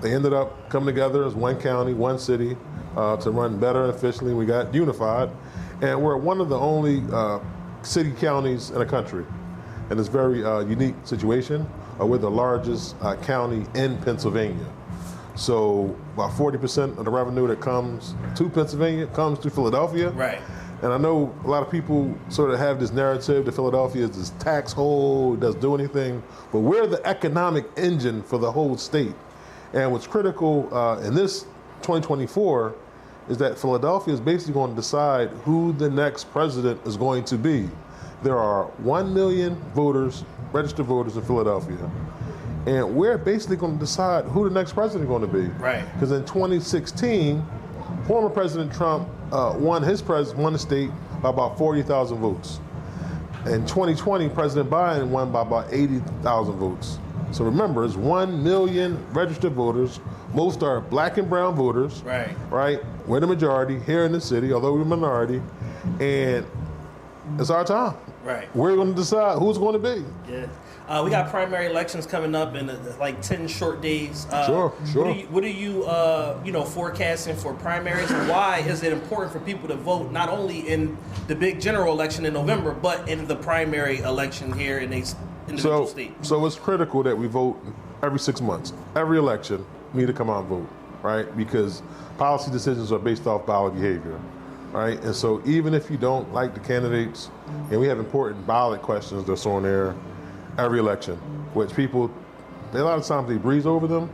they ended up coming together as one county, one city, to run better and efficiently. We got unified, and we're one of the only city counties in the country. And it's a very unique situation. We're the largest county in Pennsylvania. So about 40% of the revenue that comes to Pennsylvania comes to Philadelphia. Right. And I know a lot of people sort of have this narrative that Philadelphia is this tax hole, it doesn't do anything, but we're the economic engine for the whole state. And what's critical in this 2024 is that Philadelphia is basically going to decide who the next president is going to be. There are 1 million voters, registered voters in Philadelphia. And we're basically going to decide who the next president is going to be. Right. Because in 2016, former President Trump won the state by about 40,000 votes. In 2020, President Biden won by about 80,000 votes. So remember, it's 1 million registered voters. Most are black and brown voters. Right. Right? We're the majority here in the city, although we're a minority. And it's our time. Right. We're going to decide who's going to be. Yeah. We got primary elections coming up in like 10 short days. Sure. What are you forecasting for primaries? And why is it important for people to vote not only in the big general election in November, but in the primary election here in the individual state? So it's critical that we vote every 6 months. Every election, we need to come out and vote, right? Because policy decisions are based off ballot behavior. right? And so even if you don't like the candidates, and we have important ballot questions that's on there every election, which people, a lot of times they breeze over them,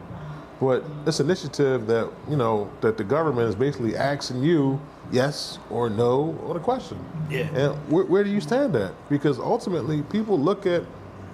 but it's an initiative that, that the government is basically asking you yes or no on a question. Yeah. And where do you stand at? Because ultimately people look at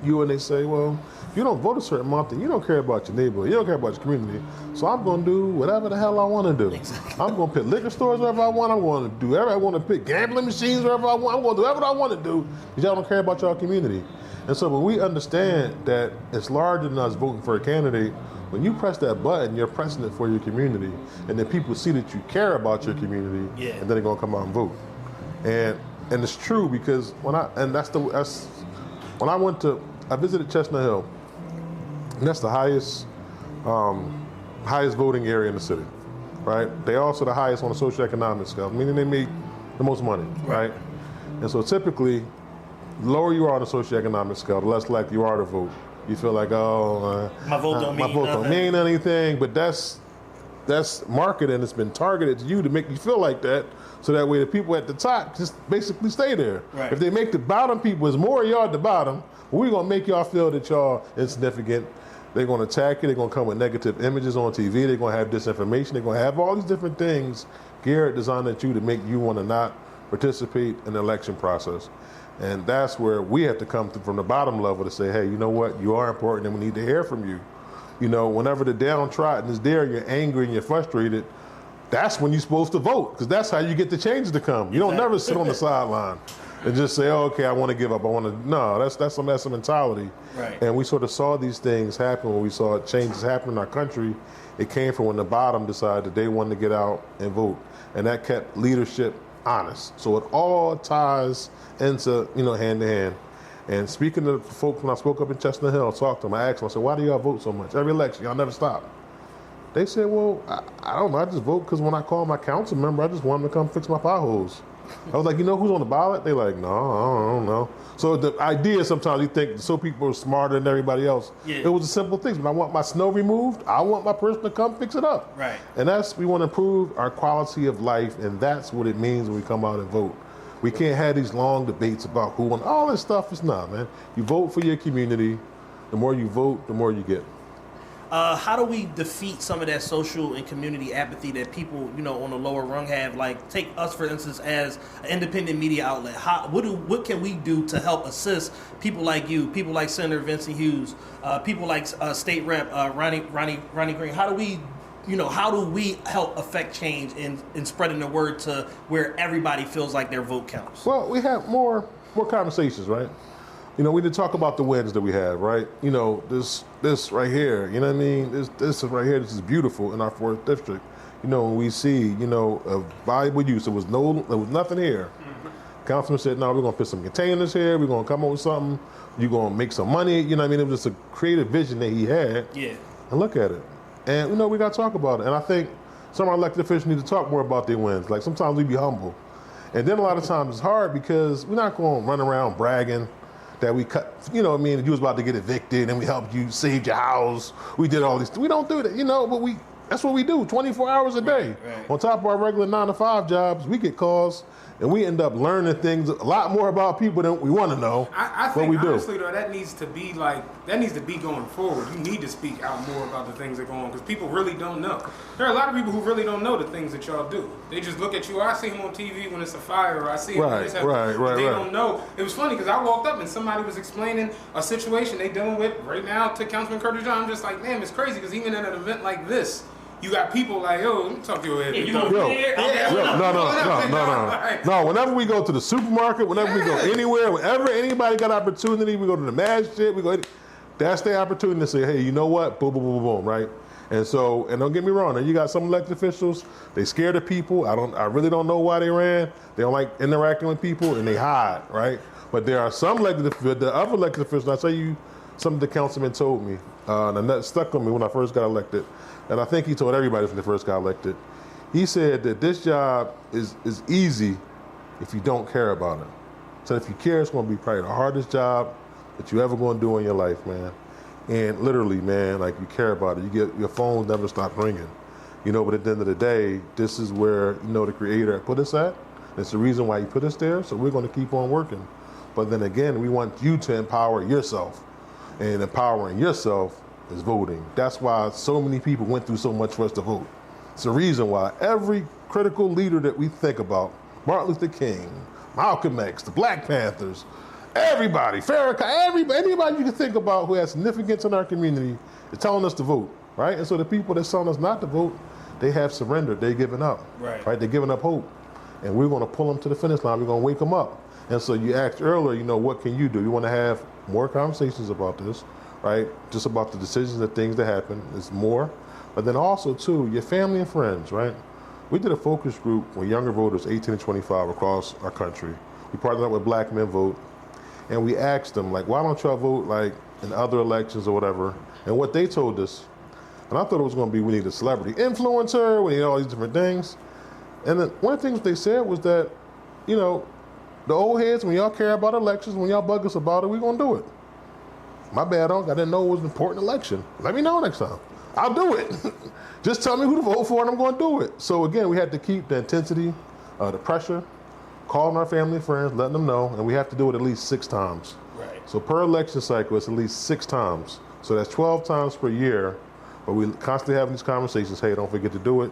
you and they say, well, if you don't vote a certain month, then you don't care about your neighborhood, you don't care about your community, so I'm going to do whatever the hell I want to do. Exactly. I'm going to put liquor stores wherever I want, I'm going to do whatever I want to put gambling machines wherever I want, I'm going to do whatever I want to do, because y'all don't care about your community. And so when we understand that it's larger than us voting for a candidate, when you press that button, you're pressing it for your community, and then people see that you care about your community, Yeah. and then they're gonna come out and vote. And it's true, because when I visited Chestnut Hill, and that's the highest voting area in the city, right? They also the highest on the socioeconomic scale, meaning they make the most money, right? And so typically, the lower you are on the socioeconomic scale, the less likely you are to vote. You feel like, my vote don't mean anything, but that's marketing. It's been targeted to you to make you feel like that, so that way the people at the top just basically stay there. Right. If they make the bottom people, it's more of y'all at the bottom, we're gonna make y'all feel that y'all insignificant. They're gonna attack you, they're gonna come with negative images on TV, they're gonna have disinformation, they're gonna have all these different things geared, designed at you to make you wanna not participate in the election process. And that's where we have to come from the bottom level to say, hey, you know what? You are important and we need to hear from you. Whenever the downtrodden is there, you're angry and you're frustrated, that's when you're supposed to vote, because that's how you get the changes to come. You don't never sit on the sideline and just say, oh, okay, I want to give up. No, that's a mentality. Right. And we sort of saw these things happen when we saw changes happen in our country. It came from when the bottom decided that they wanted to get out and vote. And that kept leadership honest. So it all ties into, hand to hand. And speaking to folks, when I spoke up in Chestnut Hill, talked to them, I asked them, I said, why do y'all vote so much? Every election, y'all never stop. They said, well, I don't know, I just vote because when I call my council member, I just want him to come fix my potholes. I was like, who's on the ballot? They're like, no, I don't know. So the idea, sometimes you think so people are smarter than everybody else. Yeah. It was a simple thing. When I want my snow removed, I want my person to come fix it up. Right. And we want to improve our quality of life, and that's what it means when we come out and vote. We can't have these long debates about who and all this stuff. It's not, man. You vote for your community. The more you vote, the more you get. How do we defeat some of that social and community apathy that people, on the lower rung have? Like, take us, for instance, as an independent media outlet. What can we do to help assist people like you, people like Senator Vincent Hughes, people like State Rep Roni Green? How do we help affect change in spreading the word to where everybody feels like their vote counts? Well, we have more conversations, right? We did talk about the wins that we have, right? This right here, you know what I mean? This right here, this is beautiful in our 4th district. When we see, a valuable use, there was nothing here. Mm-hmm. Councilman said, no, we're gonna put some containers here, we're gonna come up with something, you're gonna make some money, you know what I mean? It was just a creative vision that he had. Yeah. And look at it. And we gotta talk about it. And I think some of our elected officials need to talk more about their wins. Like, sometimes we be humble. And then a lot of times it's hard because we're not gonna run around bragging that we cut, you was about to get evicted and we helped you, saved your house. We did all these, we don't do that, but that's what we do 24 hours a day. Right. On top of our regular 9-to-5 jobs, we get calls and we end up learning things a lot more about people than we want to know. I think, we do. Honestly, though, that needs to be going forward. You need to speak out more about the things that go on, because people really don't know. There are a lot of people who really don't know the things that y'all do. They just look at you, I see him on TV when it's a fire, or I see him when it's happening. But they don't know. It was funny, because I walked up and somebody was explaining a situation they dealing with right now to Councilman Curtis Jones. I'm just like, damn, it's crazy, because even at an event like this, you got people like, yo, let me talk to your head. No, whenever we go to the supermarket, whenever we go anywhere, whenever anybody got opportunity, we go to the mad shit, that's their opportunity to say, hey, you know what? Boom, boom, boom, boom, right? And so, and don't get me wrong, you got some elected officials, they scared of people. I really don't know why they ran. They don't like interacting with people, and they hide, right? But there are some other elected officials, I'll tell you something the councilman told me, and that stuck with me when I first got elected. And I think he told everybody when they first got elected. He said that this job is easy if you don't care about it. So if you care, it's going to be probably the hardest job that you ever going to do in your life, man. And literally, man, like, you care about it. Your phone never stop ringing. But at the end of the day, this is where, the Creator put us at. It's the reason why he put us there, so we're going to keep on working. But then again, we want you to empower yourself. And empowering yourself is voting. That's why so many people went through so much for us to vote. It's the reason why every critical leader that we think about, Martin Luther King, Malcolm X, the Black Panthers, everybody, Farrakhan, anybody you can think about who has significance in our community is telling us to vote, right? And so the people that's telling us not to vote, they have surrendered, they've given up, right? They're giving up hope. And we're gonna pull them to the finish line, we're gonna wake them up. And so you asked earlier, you know, what can you do? You wanna have more conversations about this, right? Just about the decisions and things that happen, it's more. But then also too, your family and friends, right? We did a focus group with younger voters, 18 to 25 across our country. We partnered up with Black Men Vote, and we asked them, like, why don't y'all vote like in other elections or whatever? And what they told us, and I thought it was gonna be we need a celebrity influencer, we need all these different things. And then one of the things they said was that, you know, the old heads, when y'all care about elections, when y'all bug us about it, we're gonna do it. My bad, I didn't know it was an important election. Let me know next time. I'll do it. Just tell me who to vote for and I'm gonna do it. So again, we had to keep the intensity, the pressure, calling our family and friends, letting them know, and we have to do it at least 6 times. Right. So per election cycle, it's at least 6 times. So that's 12 times per year, but we constantly having these conversations, hey, don't forget to do it.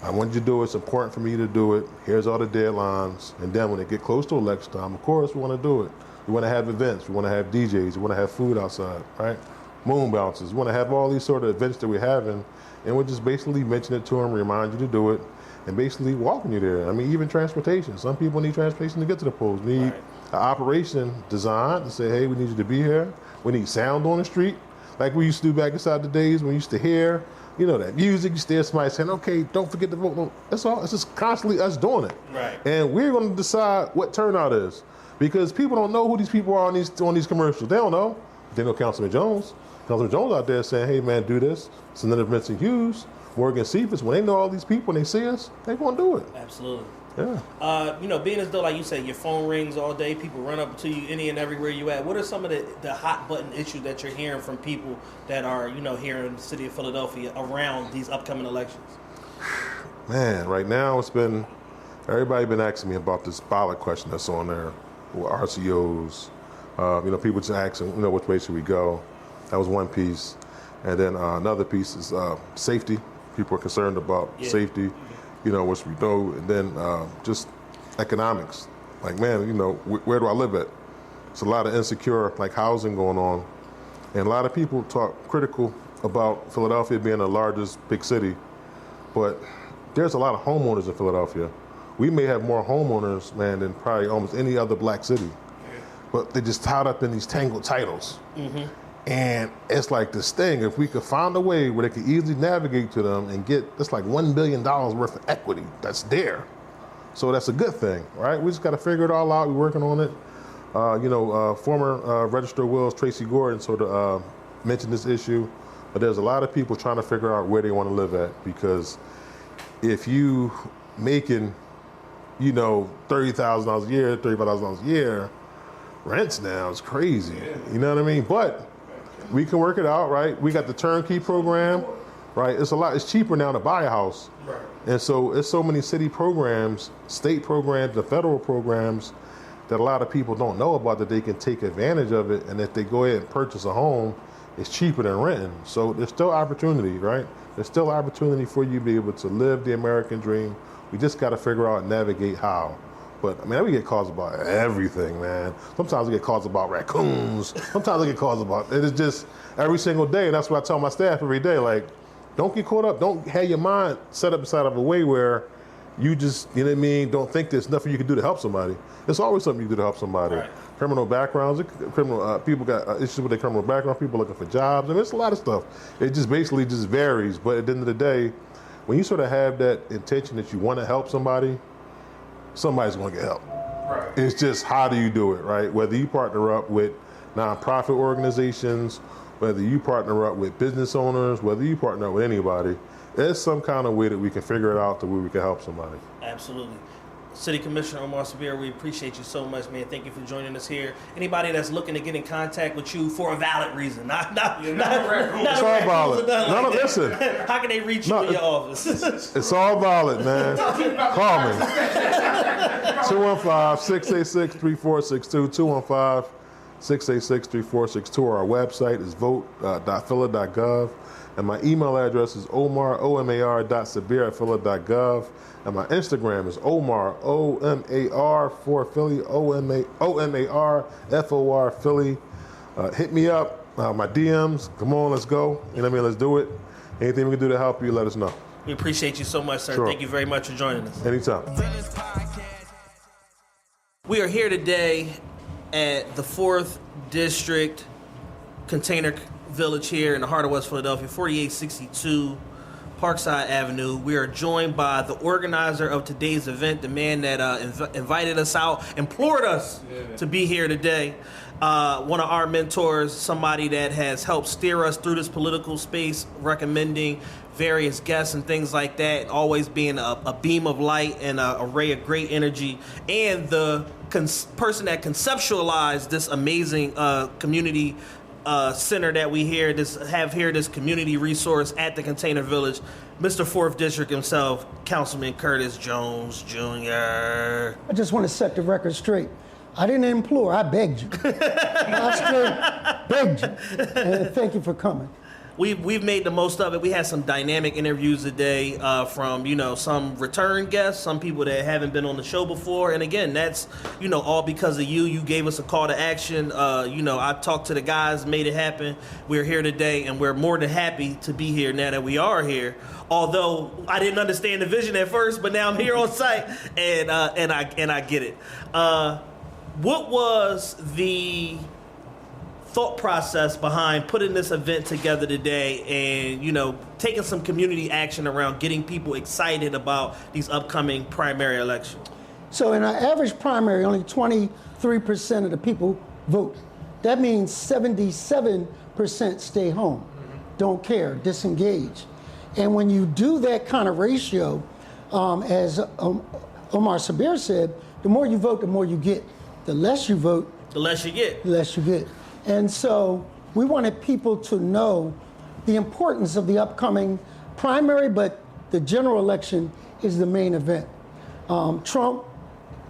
I want you to do it, it's important for me to do it. Here's all the deadlines. And then when it get close to election time, of course, we wanna do it. We wanna have events, we wanna have DJs, we wanna have food outside, right? Moon bounces, we wanna have all these sort of events that we're having, and we're just basically mention it to them, remind you to do it, and basically walking you there. I mean, even transportation. Some people need transportation to get to the polls. We need an operation designed to say, hey, we need you to be here. We need sound on the street, like we used to do back inside the days when we used to hear, you know, that music. You hear somebody saying, okay, don't forget to vote. No, that's all. It's just constantly us doing it. Right. And we're going to decide what turnout is, because people don't know who these people are on these commercials. They don't know. They know Councilman Jones. Councilman Jones out there saying, hey, man, do this. Senator Vincent Hughes, Morgan Cephas. When they know all these people and they see us, they're going to do it. Absolutely. Yeah. You know, being as though, like you said, your phone rings all day, people run up to you any and everywhere you at. What are some of the hot button issues that you're hearing from people that are, you know, here in the city of Philadelphia around these upcoming elections? Man, right now everybody been asking me about this ballot question that's on there with RCOs. You know, people just asking, you know, which way should we go? That was one piece. And then another piece is safety. People are concerned about safety, you know, which we know. And then just economics. Like, man, you know, where do I live at? It's a lot of insecure, like, housing going on. And a lot of people talk critical about Philadelphia being the largest big city. But there's a lot of homeowners in Philadelphia. We may have more homeowners, man, than probably almost any other black city. But they're just tied up in these tangled titles. Mm-hmm. And it's like this thing, if we could find a way where they could easily navigate to them and get, that's like $1 billion worth of equity that's there. So that's a good thing, right? We just got to figure it all out. We're working on it. You know, former Register of Wills, Tracy Gordon, sort of mentioned this issue. But there's a lot of people trying to figure out where they want to live at, because if you making, you know, $30,000 a year, $35,000 a year, rents now is crazy. You know what I mean? But we can work it out, right? We got the turnkey program, right? It's cheaper now to buy a house. Right. And so it's so many city programs, state programs, and federal programs that a lot of people don't know about, that they can take advantage of it. And if they go ahead and purchase a home, it's cheaper than renting. So there's still opportunity, right? There's still opportunity for you to be able to live the American dream. We just got to figure out and navigate how. But, I mean, we get calls about everything, man. Sometimes we get calls about raccoons. Sometimes we get calls about, it is just every single day. And that's what I tell my staff every day. Like, don't get caught up. Don't have your mind set up inside of a way where you just, you know what I mean, don't think there's nothing you can do to help somebody. There's always something you can do to help somebody. Right. Criminal backgrounds, people got issues with their criminal background, people looking for jobs. I mean, it's a lot of stuff. It just basically just varies. But at the end of the day, when you sort of have that intention that you want to help somebody, somebody's going to get help. Right. It's just, how do you do it, right? Whether you partner up with nonprofit organizations, whether you partner up with business owners, whether you partner up with anybody, there's some kind of way that we can figure it out to where we can help somebody. Absolutely. City Commissioner Omar Sabir, we appreciate you so much, man. Thank you for joining us here. Anybody that's looking to get in contact with you for a valid reason, not It's all valid. No, listen. How can they reach you in your office? It's all valid, man. Call me. 215-686-3462, 215-686-3462. Our website is vote.phila.gov. And my email address is omar.sabir@phila.gov. And my Instagram is Omar, O-M-A-R for Philly, O-M-A-R-F-O-R Philly. Hit me up, my DMs. Come on, let's go. You know what I mean? Let's do it. Anything we can do to help you, let us know. We appreciate you so much, sir. Sure. Thank you very much for joining us. Anytime. We are here today at the 4th District Container Village here in the heart of West Philadelphia, 4862 Parkside Avenue. We are joined by the organizer of today's event, the man that invited us out, implored us to be here today. One of our mentors, somebody that has helped steer us through this political space, recommending various guests and things like that, always being a beam of light and a ray of great energy, and the person that conceptualized this amazing community center that we have here, this community resource at the Container Village, Mr. 4th District himself, Councilman Curtis Jones, Jr. I just want to set the record straight. I didn't implore, I begged you. I straight begged you. And thank you for coming. We've made the most of it. We had some dynamic interviews today from, some return guests, some people that haven't been on the show before. And again, that's, all because of you. You gave us a call to action. I talked to the guys, made it happen. We're here today, and we're more than happy to be here now that we are here. Although I didn't understand the vision at first, but now I'm here on site, and I get it. What was the thought process behind putting this event together today and, taking some community action around getting people excited about these upcoming primary elections? So in our average primary, only 23% of the people vote. That means 77% stay home, don't care, disengage. And when you do that kind of ratio, as Omar Sabir said, the more you vote, the more you get. The less you vote, the less you get. The less you get. And so we wanted people to know the importance of the upcoming primary, but the general election is the main event. Trump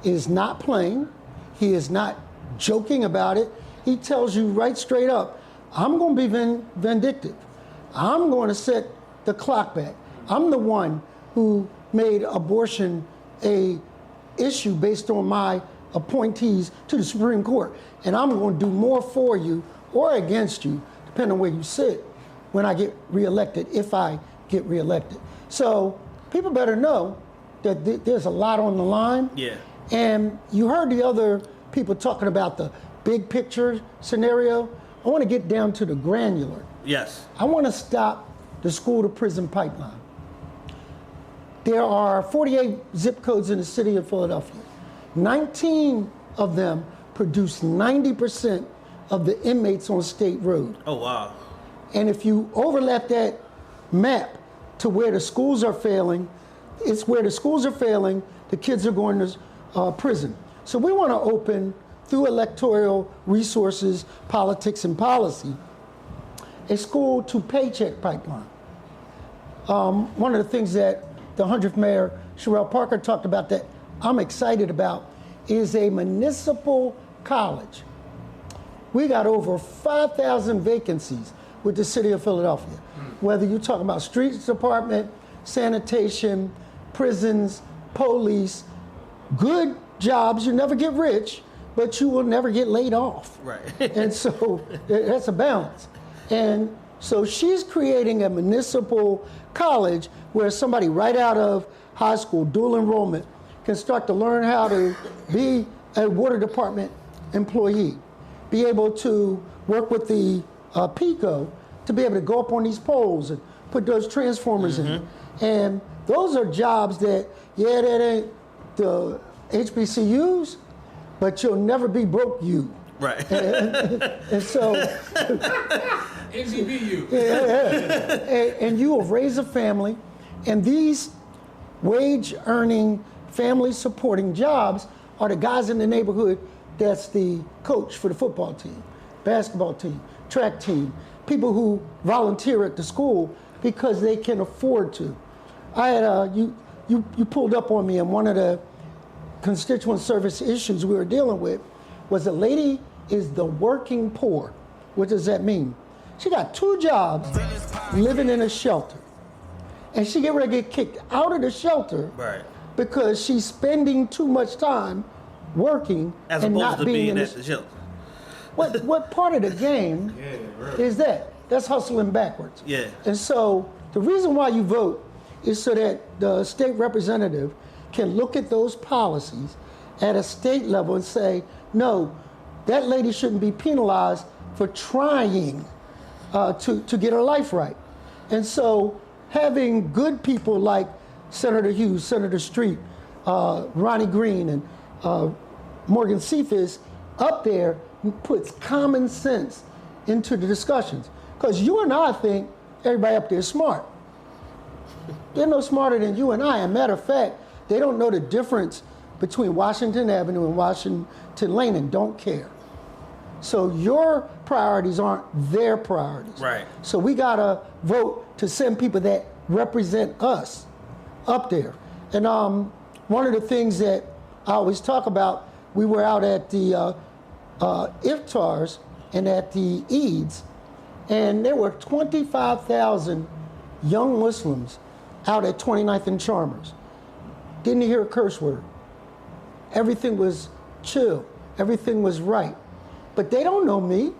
is not playing. He is not joking about it. He tells you right straight up, I'm going to be vindictive. I'm going to set the clock back. I'm the one who made abortion a issue based on my appointees to the Supreme Court. And I'm going to do more for you or against you, depending on where you sit, when I get reelected, if I get reelected. So people better know that there's a lot on the line. Yeah. And you heard the other people talking about the big picture scenario. I want to get down to the granular. Yes. I want to stop the school to prison pipeline. There are 48 zip codes in the city of Philadelphia. 19 of them produce 90% of the inmates on State Road. Oh, wow. And if you overlap that map to where the schools are failing, it's where the schools are failing, the kids are going to prison. So we want to open, through electoral resources, politics, and policy, a school to paycheck pipeline. One of the things that the 100th Mayor, Sherelle Parker, talked about that I'm excited about is a municipal college. We got over 5,000 vacancies with the city of Philadelphia. Whether you're talking about streets department, sanitation, prisons, police, good jobs. You never get rich, but you will never get laid off. Right. And so that's a balance. And so she's creating a municipal college where somebody right out of high school, dual enrollment, can start to learn how to be a water department employee, be able to work with the PICO to be able to go up on these poles and put those transformers in. And those are jobs that, that ain't the HBCUs, but you'll never be broke you. Right. And so, NCBU. and you will raise a family, and these wage-earning family supporting jobs are the guys in the neighborhood that's the coach for the football team, basketball team, track team, people who volunteer at the school because they can afford to. I had you pulled up on me, and one of the constituent service issues we were dealing with was a lady is the working poor. What does that mean? She got 2 jobs living in a shelter. And she get ready to get kicked out of the shelter because she's spending too much time working as and opposed not to being at the shelter. What part of the game is that? That's hustling backwards. Yeah. And so the reason why you vote is so that the state representative can look at those policies at a state level and say, no, that lady shouldn't be penalized for trying to get her life right. And so having good people like Senator Hughes, Senator Street, Roni Green, and Morgan Cephas up there puts common sense into the discussions. Because you and I think everybody up there is smart. They're no smarter than you and I. As a matter of fact, they don't know the difference between Washington Avenue and Washington Lane and don't care. So your priorities aren't their priorities. Right. So we gotta vote to send people that represent us up there. And one of the things that I always talk about, we were out at the iftars and at the Eids, and there were 25,000 young Muslims out at 29th and Chalmers. Didn't hear a curse word. Everything was chill. Everything was right. But they don't know me.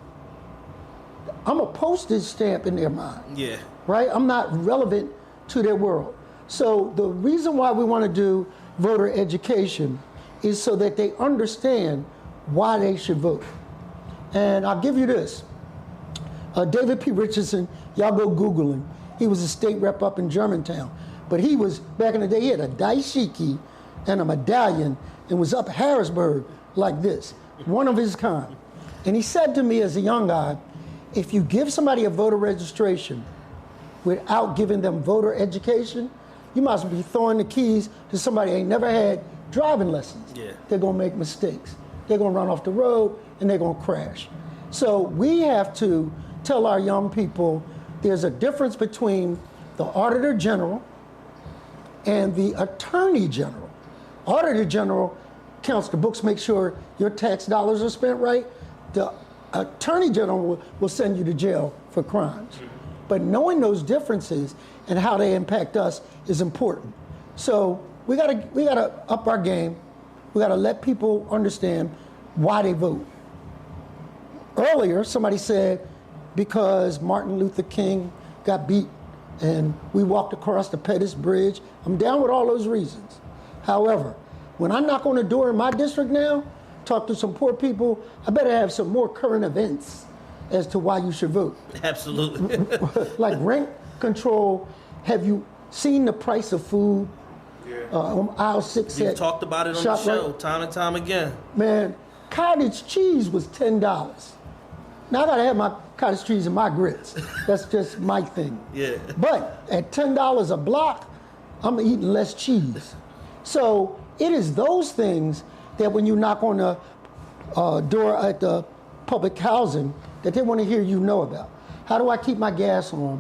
I'm a postage stamp in their mind. Yeah. Right? I'm not relevant to their world. So the reason why we want to do voter education is so that they understand why they should vote. And I'll give you this. David P. Richardson, y'all go Google him. He was a state rep up in Germantown. But he was, back in the day, he had a dashiki and a medallion and was up Harrisburg like this, one of his kind. And he said to me as a young guy, if you give somebody a voter registration without giving them voter education, you must be throwing the keys to somebody who ain't never had driving lessons. Yeah. They're gonna make mistakes. They're gonna run off the road and they're gonna crash. So we have to tell our young people there's a difference between the Auditor General and the Attorney General. Auditor General counts the books, make sure your tax dollars are spent right. The Attorney General will send you to jail for crimes. But knowing those differences and how they impact us is important. So we gotta up our game. We gotta let people understand why they vote. Earlier, somebody said because Martin Luther King got beat and we walked across the Pettus Bridge. I'm down with all those reasons. However, when I knock on the door in my district now, talk to some poor people, I better have some more current events as to why you should vote. Absolutely. Like rent control, have you seen the price of food? On aisle 6 We've at talked about it on the show ShopRite? time and time again. Man, cottage cheese was $10. Now I gotta have my cottage cheese and my grits. That's just my thing. Yeah. But at $10 a block, I'm eating less cheese. So it is those things that when you knock on the door at the public housing that they want to hear you know about. How do I keep my gas on?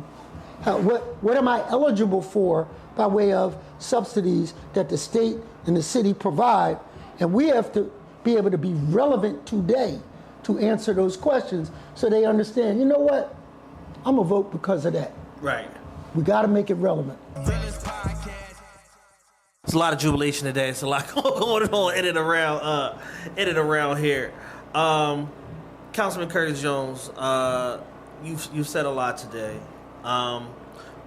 What am I eligible for by way of subsidies that the state and the city provide? And we have to be able to be relevant today to answer those questions so they understand, you know what? I'm gonna vote because of that. Right. We gotta make it relevant. It's a lot of jubilation today. It's a lot going on in and around here. Councilman Curtis Jones, you've said a lot today.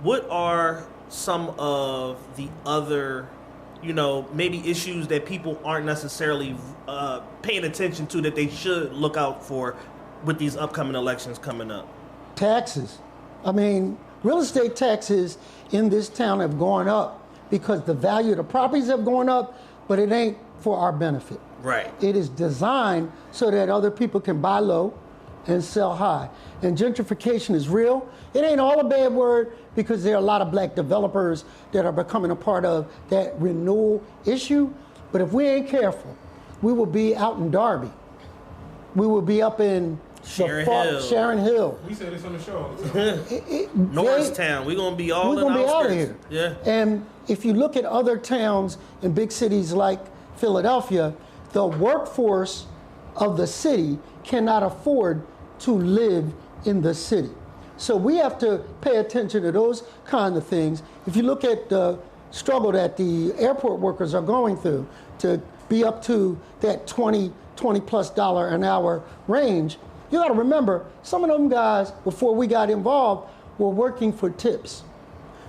What are some of the other, maybe issues that people aren't necessarily paying attention to that they should look out for with these upcoming elections coming up? Taxes. I mean, real estate taxes in this town have gone up because the value of the properties have gone up, but it ain't for our benefit. Right. It is designed so that other people can buy low and sell high. And gentrification is real. It ain't all a bad word because there are a lot of black developers that are becoming a part of that renewal issue. But if we ain't careful, we will be out in Darby. We will be up in Sharon Hill. We said this on the show all the time. Norristown. We're going to be all we're in gonna the be out outskirts. of here. Yeah. And if you look at other towns in big cities like Philadelphia, the workforce of the city cannot afford to live in the city. So we have to pay attention to those kind of things. If you look at the struggle that the airport workers are going through to be up to that $20+ an hour range, you got to remember, some of them guys, before we got involved, were working for tips.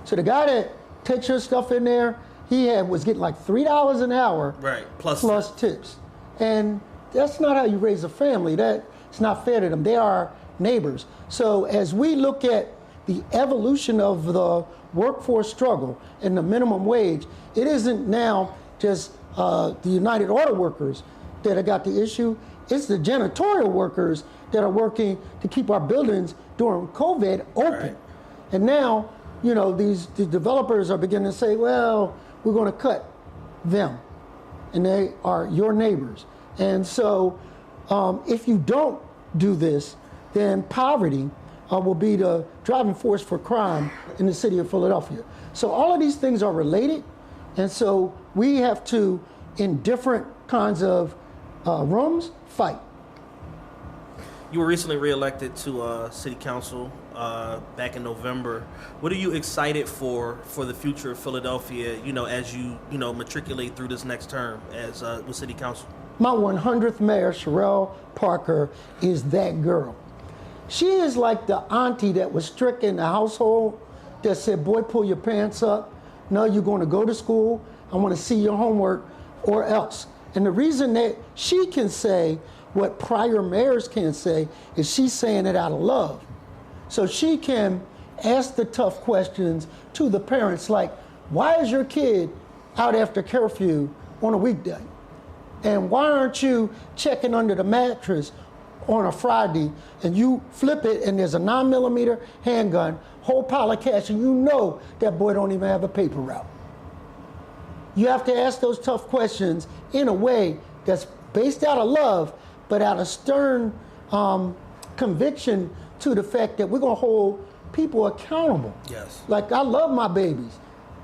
So the guy that takes your stuff in there, was getting like $3 an hour, Right, plus tips. And that's not how you raise a family. That's not fair to them. They are neighbors. So as we look at the evolution of the workforce struggle and the minimum wage, it isn't now just the United Auto Workers that have got the issue. It's the janitorial workers that are working to keep our buildings during COVID open. Right. And now, the developers are beginning to say, well, we're going to cut them. And they are your neighbors. And so if you don't do this, then poverty will be the driving force for crime in the city of Philadelphia. So all of these things are related. And so we have to, in different kinds of rooms, fight. You were recently reelected to city council back in November. What are you excited for the future of Philadelphia, as you matriculate through this next term as with city council? My 100th mayor, Sherelle Parker, is that girl. She is like the auntie that was strict in the household that said, boy, pull your pants up. No, you're going to go to school. I want to see your homework or else. And the reason that she can say what prior mayors can't say is she's saying it out of love. So she can ask the tough questions to the parents like, why is your kid out after curfew on a weekday? And why aren't you checking under the mattress on a Friday and you flip it and there's a 9mm handgun, whole pile of cash, and you know that boy don't even have a paper route? You have to ask those tough questions in a way that's based out of love, but out of stern conviction to the fact that we're going to hold people accountable. Yes. Like, I love my babies.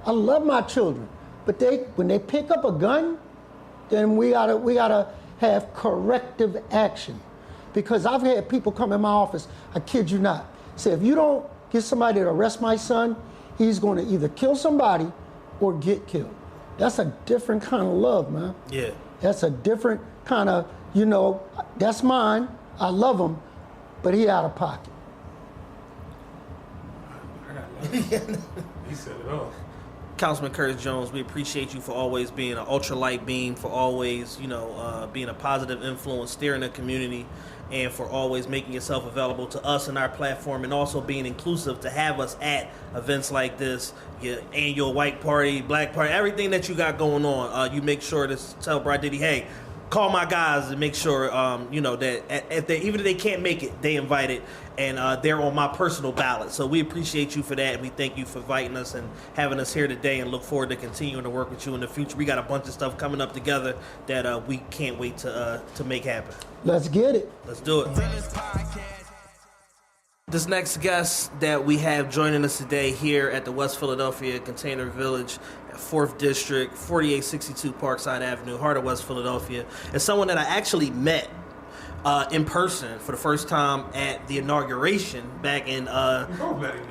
I love my children. But when they pick up a gun, then we gotta have corrective action. Because I've had people come in my office, I kid you not, say, if you don't get somebody to arrest my son, he's going to either kill somebody or get killed. That's a different kind of love, man. Yeah. That's a different kind of, that's mine. I love him, but he out of pocket. He said it all. Councilman Curtis Jones, we appreciate you for always being an ultralight beam, for always, being a positive influence, steering the community, and for always making yourself available to us and our platform, and also being inclusive to have us at events like this, your annual white party, black party, everything that you got going on. You make sure to tell Brad Diddy, hey, call my guys and make sure, that even if they can't make it, they invited, and they're on my personal ballot. So we appreciate you for that, and we thank you for inviting us and having us here today, and look forward to continuing to work with you in the future. We got a bunch of stuff coming up together that we can't wait to make happen. Let's get it. Let's do it. This next guest that we have joining us today here at the West Philadelphia Container Village, 4th District, 4862 Parkside Avenue, heart of West Philadelphia, is someone that I actually met in person for the first time at the inauguration back in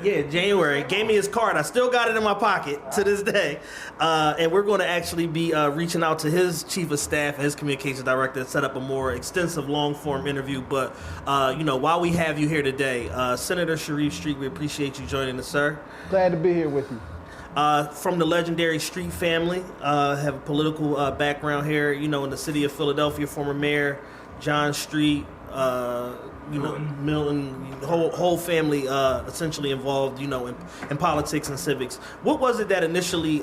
January. Gave me his card. I still got it in my pocket to this day. And we're going to actually be reaching out to his chief of staff and his communications director to set up a more extensive long-form interview. But, while we have you here today, Senator Sharif Street, we appreciate you joining us, sir. Glad to be here with you. From the legendary Street family, have a political background here, in the city of Philadelphia, former mayor John Street, Milton, whole family essentially involved, in politics and civics. What was it that initially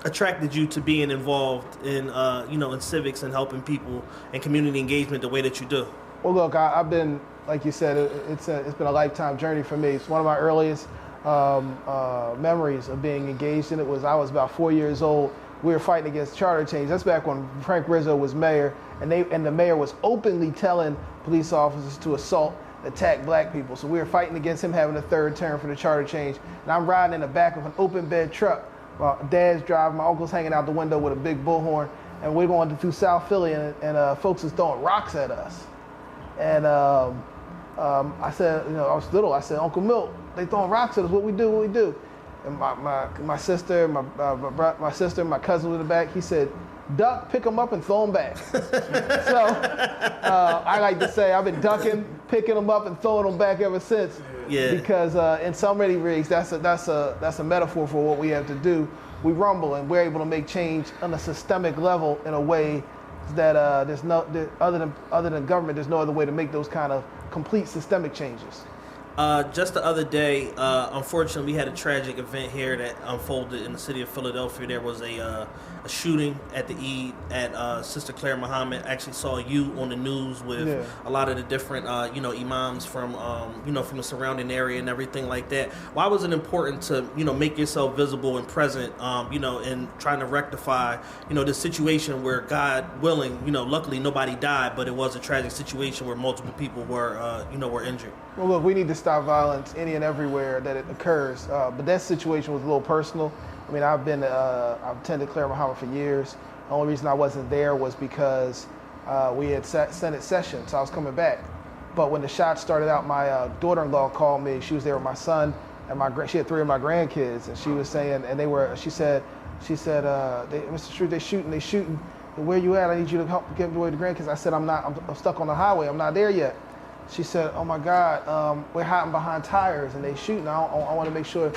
attracted you to being involved in, in civics and helping people and community engagement the way that you do? Well, look, I've been, like you said, it's been a lifetime journey for me. It's one of my earliest memories of being engaged in it was I was about 4 years old. We were fighting against charter change. That's back when Frank Rizzo was mayor, and the mayor was openly telling police officers to assault, attack black people. So we were fighting against him having a third term for the charter change. And I'm riding in the back of an open bed truck. My dad's driving, my uncle's hanging out the window with a big bullhorn, and we're going through South Philly, and folks was throwing rocks at us. And I said, I was little. I said, Uncle Milt, they throwing rocks at us. What we do? And my sister, my sister, my cousin was in the back. He said, duck, pick them up, and throw them back. So I like to say I've been ducking, picking them up, and throwing them back ever since. Yeah. Because in so many rigs, that's a metaphor for what we have to do. We rumble, and we're able to make change on a systemic level in a way that other than government, there's no other way to make those kind of complete systemic changes. Just the other day, unfortunately, we had a tragic event here that unfolded in the city of Philadelphia. There was a shooting at the Eid at Sister Clara Muhammad. Actually saw you on the news with a lot of the different, imams from, from the surrounding area and everything like that. Why was it important to, make yourself visible and present, and trying to rectify, this situation where, God willing, luckily nobody died, but it was a tragic situation where multiple people were, were injured. Well, look, we need to stop violence any and everywhere that it occurs. But that situation was a little personal. I mean, I've attended Clara Muhammad for years. The only reason I wasn't there was because we had Senate session, so I was coming back. But when the shots started out, my daughter-in-law called me. She was there with my son, and she had 3 of my grandkids, and she was saying, and she said, Mr. Sharif, they shooting. Where you at? I need you to help get away the grandkids. I said, I'm stuck on the highway. I'm not there yet. She said, oh my God, we're hiding behind tires and they shooting. I want to make sure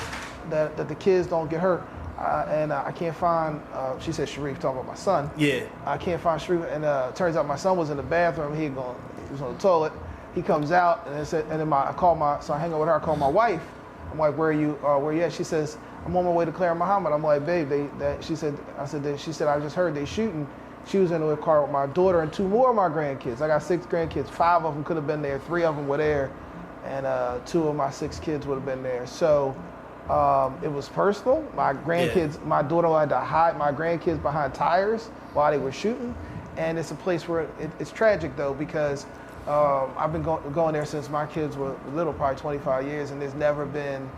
that the kids don't get hurt. And I can't find, she said Sharif, talking about my son. Yeah. I can't find Sharif. And turns out my son was in the bathroom. He was on the toilet. He comes out and then I hang out with her. I call my wife. I'm like, where are you at? She says, I'm on my way to Clara Muhammad. I'm like, babe, she said, I just heard they shooting. She was in the car with my daughter and 2 more of my grandkids. I got 6 grandkids. 5 of them could have been there. 3 of them were there. And 2 of my 6 kids would have been there. So it was personal. My grandkids, my daughter had to hide my grandkids behind tires while they were shooting. And it's a place where it's tragic, though, because I've been going there since my kids were little, probably 25 years, and there's never been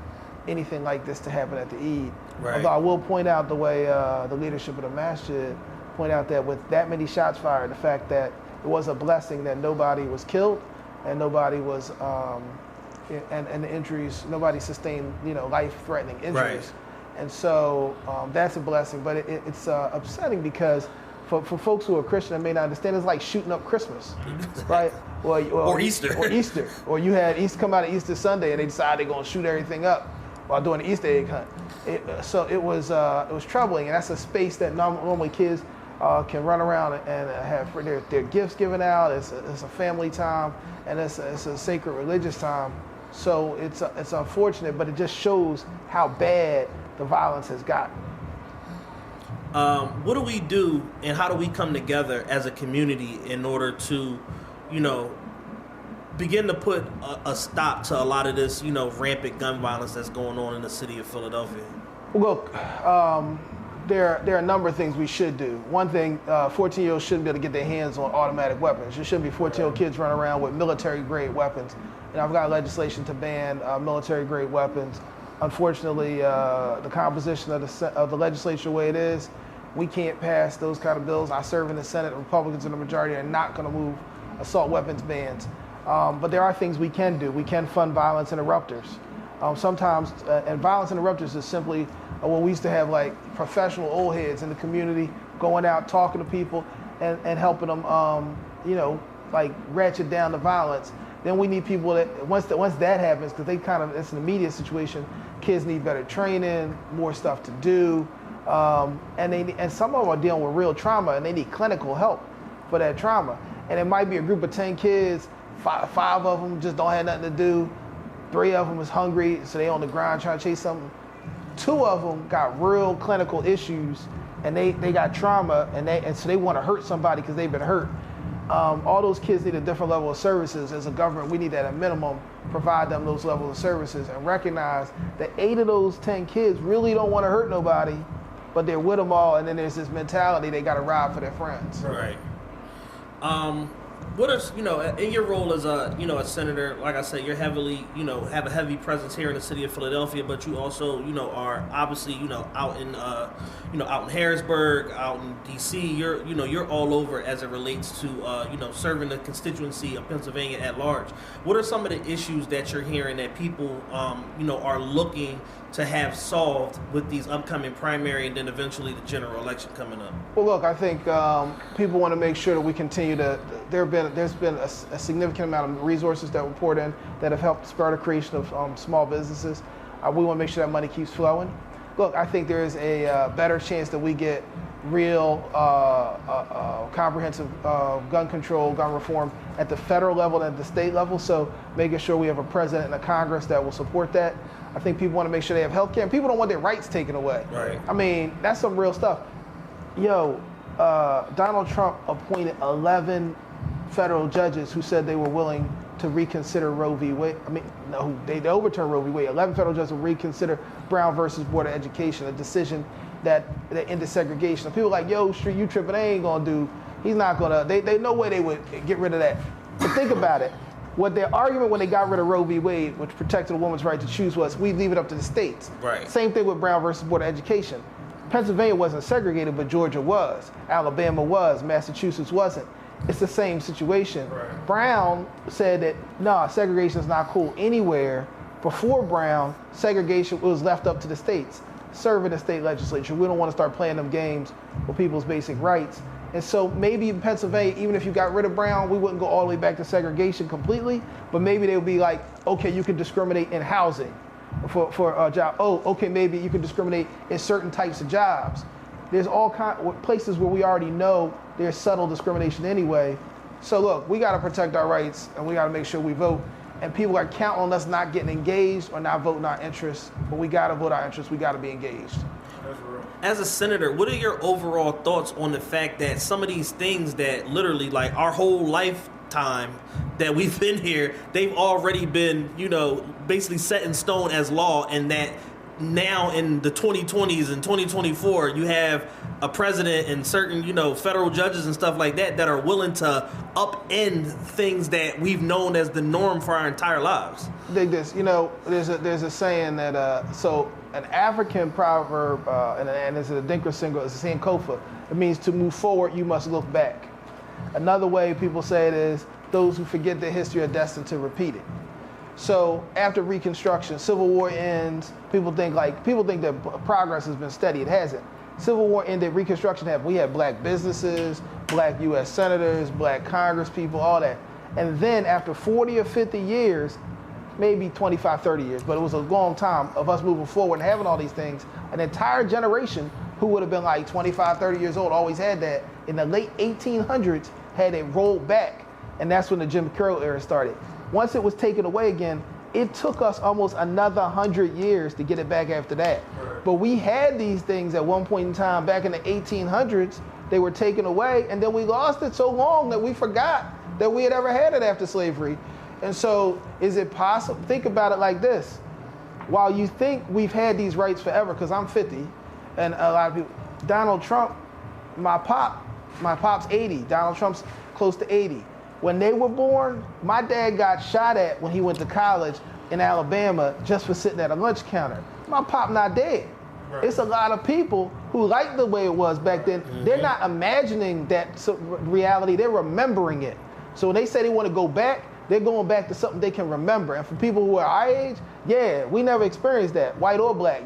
anything like this to happen at the Eid. Right. Although I will point out the way the leadership of the masjid point out that with that many shots fired, the fact that it was a blessing that nobody was killed and nobody was, and the injuries, nobody sustained, life-threatening injuries. Right. And so that's a blessing, but it's upsetting because for folks who are Christian and may not understand, it's like shooting up Christmas, right? Or Easter. Or Easter. Or you had Easter come out of Easter Sunday and they decided they're going to shoot everything up while doing the Easter egg hunt. So it was troubling, and that's a space that normally kids can run around and have their gifts given out. It's a family time, and it's a sacred religious time. So it's unfortunate, but it just shows how bad the violence has gotten. What do we do, and how do we come together as a community in order to, begin to put a stop to a lot of this, rampant gun violence that's going on in the city of Philadelphia? Well, look, there are a number of things we should do. One thing, 14-year-olds shouldn't be able to get their hands on automatic weapons. There shouldn't be 14-year-old kids running around with military-grade weapons. And I've got legislation to ban military-grade weapons. Unfortunately, the composition of the legislature the way it is, we can't pass those kind of bills. I serve in the Senate. Republicans in the majority are not going to move assault weapons bans. But there are things we can do. We can fund violence interrupters. Sometimes, and violence interrupters is simply when we used to have like professional old heads in the community going out, talking to people and helping them, like ratchet down the violence. Then we need people that, once that happens, because it's an immediate situation, kids need better training, more stuff to do. And some of them are dealing with real trauma and they need clinical help for that trauma. And it might be a group of 10 kids, five of them just don't have nothing to do. 3 of them is hungry, so they on the grind trying to chase something. 2 of them got real clinical issues and they got trauma and so they want to hurt somebody because they've been hurt. all those kids need a different level of services. As a government, we need to, at a minimum, provide them those levels of services and recognize that 8 of those 10 kids really don't want to hurt nobody, but they're with them all, and then there's this mentality they got to ride for their friends. Right. What is, in your role as a senator, like I said, you're heavily, have a heavy presence here in the city of Philadelphia, but you also, are obviously, out in, out in Harrisburg, out in D.C. You're all over as it relates to, serving the constituency of Pennsylvania at large. What are some of the issues that you're hearing that people, are looking to have solved with these upcoming primary and then eventually the general election coming up? Well, look, I think people want to make sure that we continue to. There's been a significant amount of resources that were poured in that have helped spur the creation of small businesses. We want to make sure that money keeps flowing. Look, I think there is a better chance that we get real comprehensive gun control, gun reform at the federal level and at the state level. So making sure we have a president and a Congress that will support that. I think people want to make sure they have health care. And people don't want their rights taken away. Right. I mean, that's some real stuff. Donald Trump appointed 11 federal judges who said they were willing to reconsider Roe v. Wade. They overturned Roe v. Wade. 11 federal judges will reconsider Brown versus Board of Education, a decision that ended segregation. And people are like, Street, you tripping, they ain't gonna do. He's not gonna, they no way they would get rid of that. But think about it. What their argument when they got rid of Roe v. Wade, which protected a woman's right to choose, was we leave it up to the states. Right. Same thing with Brown versus Board of Education. Pennsylvania wasn't segregated, but Georgia was. Alabama was. Massachusetts wasn't. It's the same situation. Right. Brown said that, segregation is not cool anywhere. Before Brown, segregation was left up to the states. Serving the state legislature. We don't want to start playing them games with people's basic rights. And so maybe in Pennsylvania, even if you got rid of Brown, we wouldn't go all the way back to segregation completely, but maybe they would be like, okay, you can discriminate in housing for a job. Oh, okay, maybe you can discriminate in certain types of jobs. There's all kinds of places where we already know there's subtle discrimination anyway. So look, we got to protect our rights and we got to make sure we vote. And people are counting on us not getting engaged or not voting our interests, but we got to vote our interests. We got to be engaged. As a senator, what are your overall thoughts on the fact that some of these things that literally, like our whole lifetime that we've been here, they've already been, basically set in stone as law, and that now in the 2020s and 2024, you have a president and certain, federal judges and stuff like that are willing to upend things that we've known as the norm for our entire lives. Dig this, there's a saying that an African proverb, and it's a Dinka single, it's the same Kofa. It means to move forward, you must look back. Another way people say it is, those who forget their history are destined to repeat it. So after Reconstruction, Civil War ends, people think that progress has been steady. It hasn't. Civil War ended, Reconstruction happened. We had black businesses, black U.S. senators, black Congress people, all that. And then after 40 or 50 years, maybe 25, 30 years, but it was a long time of us moving forward and having all these things. An entire generation who would have been like 25, 30 years old, always had that, in the late 1800s, had it rolled back. And that's when the Jim Crow era started. Once it was taken away again, it took us almost another 100 years to get it back after that. Right. But we had these things at one point in time, back in the 1800s, they were taken away, and then we lost it so long that we forgot that we had ever had it after slavery. And so, is it possible? Think about it like this. While you think we've had these rights forever, because I'm 50, and a lot of people, Donald Trump, my pop's 80, Donald Trump's close to 80. When they were born, my dad got shot at when he went to college in Alabama just for sitting at a lunch counter. My pop not dead. Right. It's a lot of people who like the way it was back then. Mm-hmm. They're not imagining that reality, they're remembering it. So when they say they want to go back, they're going back to something they can remember. And for people who are our age, yeah, we never experienced that, white or black.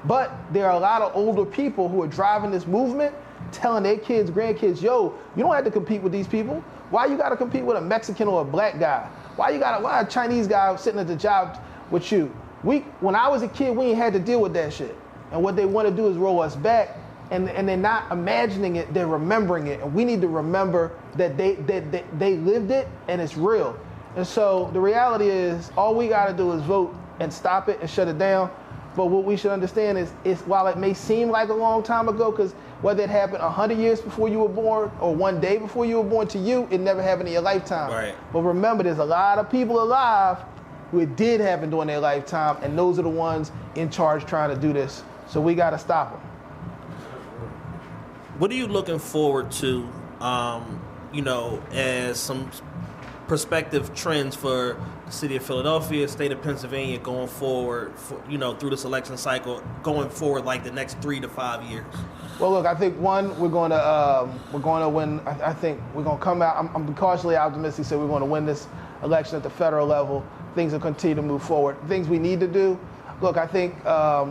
But there are a lot of older people who are driving this movement, telling their kids, grandkids, you don't have to compete with these people. Why you got to compete with a Mexican or a black guy? Why a Chinese guy sitting at the job with you? When I was a kid, we ain't had to deal with that shit. And what they want to do is roll us back, and they're not imagining it, they're remembering it. And we need to remember that they lived it and it's real. And so the reality is, all we got to do is vote and stop it and shut it down. But what we should understand is while it may seem like a long time ago, because Whether it happened 100 years before you were born or one day before you were born, to you, it never happened in your lifetime. Right. But remember, there's a lot of people alive who it did happen during their lifetime, and those are the ones in charge trying to do this. So we got to stop them. What are you looking forward to, as some prospective trends for the city of Philadelphia, state of Pennsylvania going forward, through this election cycle, going forward like the next 3 to 5 years? Well, look, I think one, we're going to win. I think we're going to come out. I'm cautiously optimistic. So we're going to win this election at the federal level. Things will continue to move forward. Things we need to do. Look, I think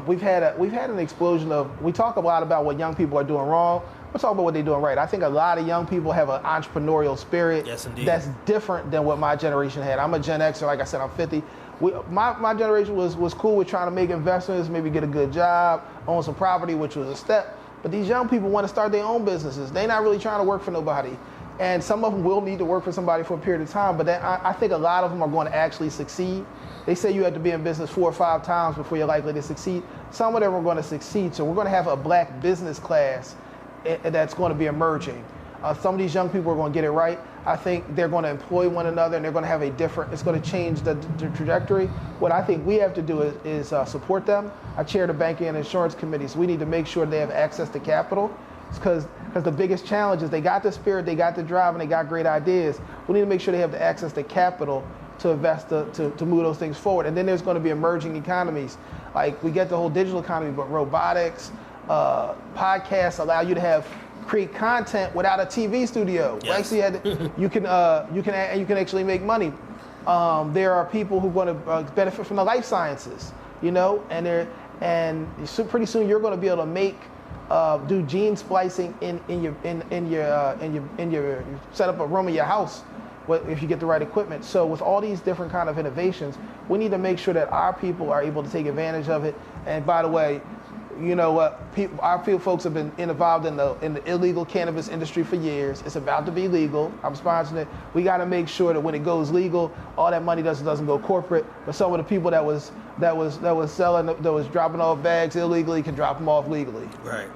we've had an explosion of. We talk a lot about what young people are doing wrong. Let's talk about what they're doing right. I think a lot of young people have an entrepreneurial spirit. Yes, indeed. That's different than what my generation had. I'm a Gen Xer. Like I said, I'm 50. My generation was cool with trying to make investments, maybe get a good job, own some property, which was a step. But these young people want to start their own businesses. They're not really trying to work for nobody. And some of them will need to work for somebody for a period of time, but I think a lot of them are going to actually succeed. They say you have to be in business 4 or 5 times before you're likely to succeed. Some of them are going to succeed. So we're going to have a black business class that's going to be emerging. Some of these young people are going to get it right. I think they're going to employ one another, and they're going to have it's going to change the trajectory. What I think we have to do is support them. I chair the banking and insurance committees. We need to make sure they have access to capital, because the biggest challenge is they got the spirit, they got the drive, and they got great ideas. We need to make sure they have the access to capital to invest, to move those things forward. And then there's going to be emerging economies. Like, we get the whole digital economy, but robotics, podcasts allow you to create content without a TV studio. Yes. Actually, you can actually make money. There are people who are going to benefit from the life sciences, and pretty soon you're going to be able to do gene splicing in your set up a room in your house, if you get the right equipment. So with all these different kind of innovations, we need to make sure that our people are able to take advantage of it. And by the way, you know what? Our field folks have been involved in the illegal cannabis industry for years. It's about to be legal. I'm sponsoring it. We got to make sure that when it goes legal, all that money doesn't go corporate. But some of the people that was selling, that was dropping off bags illegally, can drop them off legally. Right.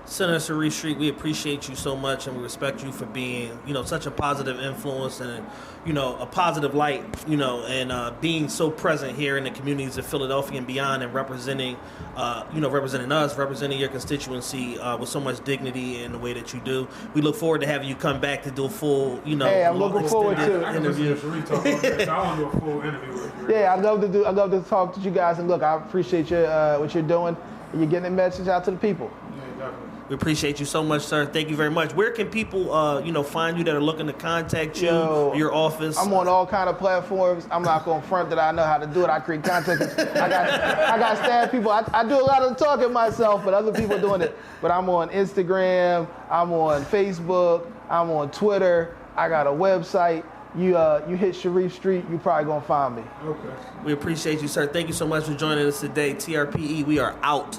Senator Sharif, we appreciate you so much, and we respect you for being, such a positive influence and, a positive light, and being so present here in the communities of Philadelphia and beyond, and representing, representing us, representing your constituency with so much dignity in the way that you do. We look forward to having you come back to do a full, Hey, I'm looking forward to I interview. I want to do a full interview with you. Yeah, I'd love to talk to you guys, and look, I appreciate what you're doing, and you're getting the message out to the people. Yeah, definitely. We appreciate you so much, sir. Thank you very much. Where can people, find you that are looking to contact you, your office? I'm on all kind of platforms. I'm not going to front that I know how to do it. I create content. I got staff people. I do a lot of the talking myself, but other people are doing it. But I'm on Instagram. I'm on Facebook. I'm on Twitter. I got a website. You hit Sharif Street, you probably going to find me. Okay. We appreciate you, sir. Thank you so much for joining us today. TRPE, we are out.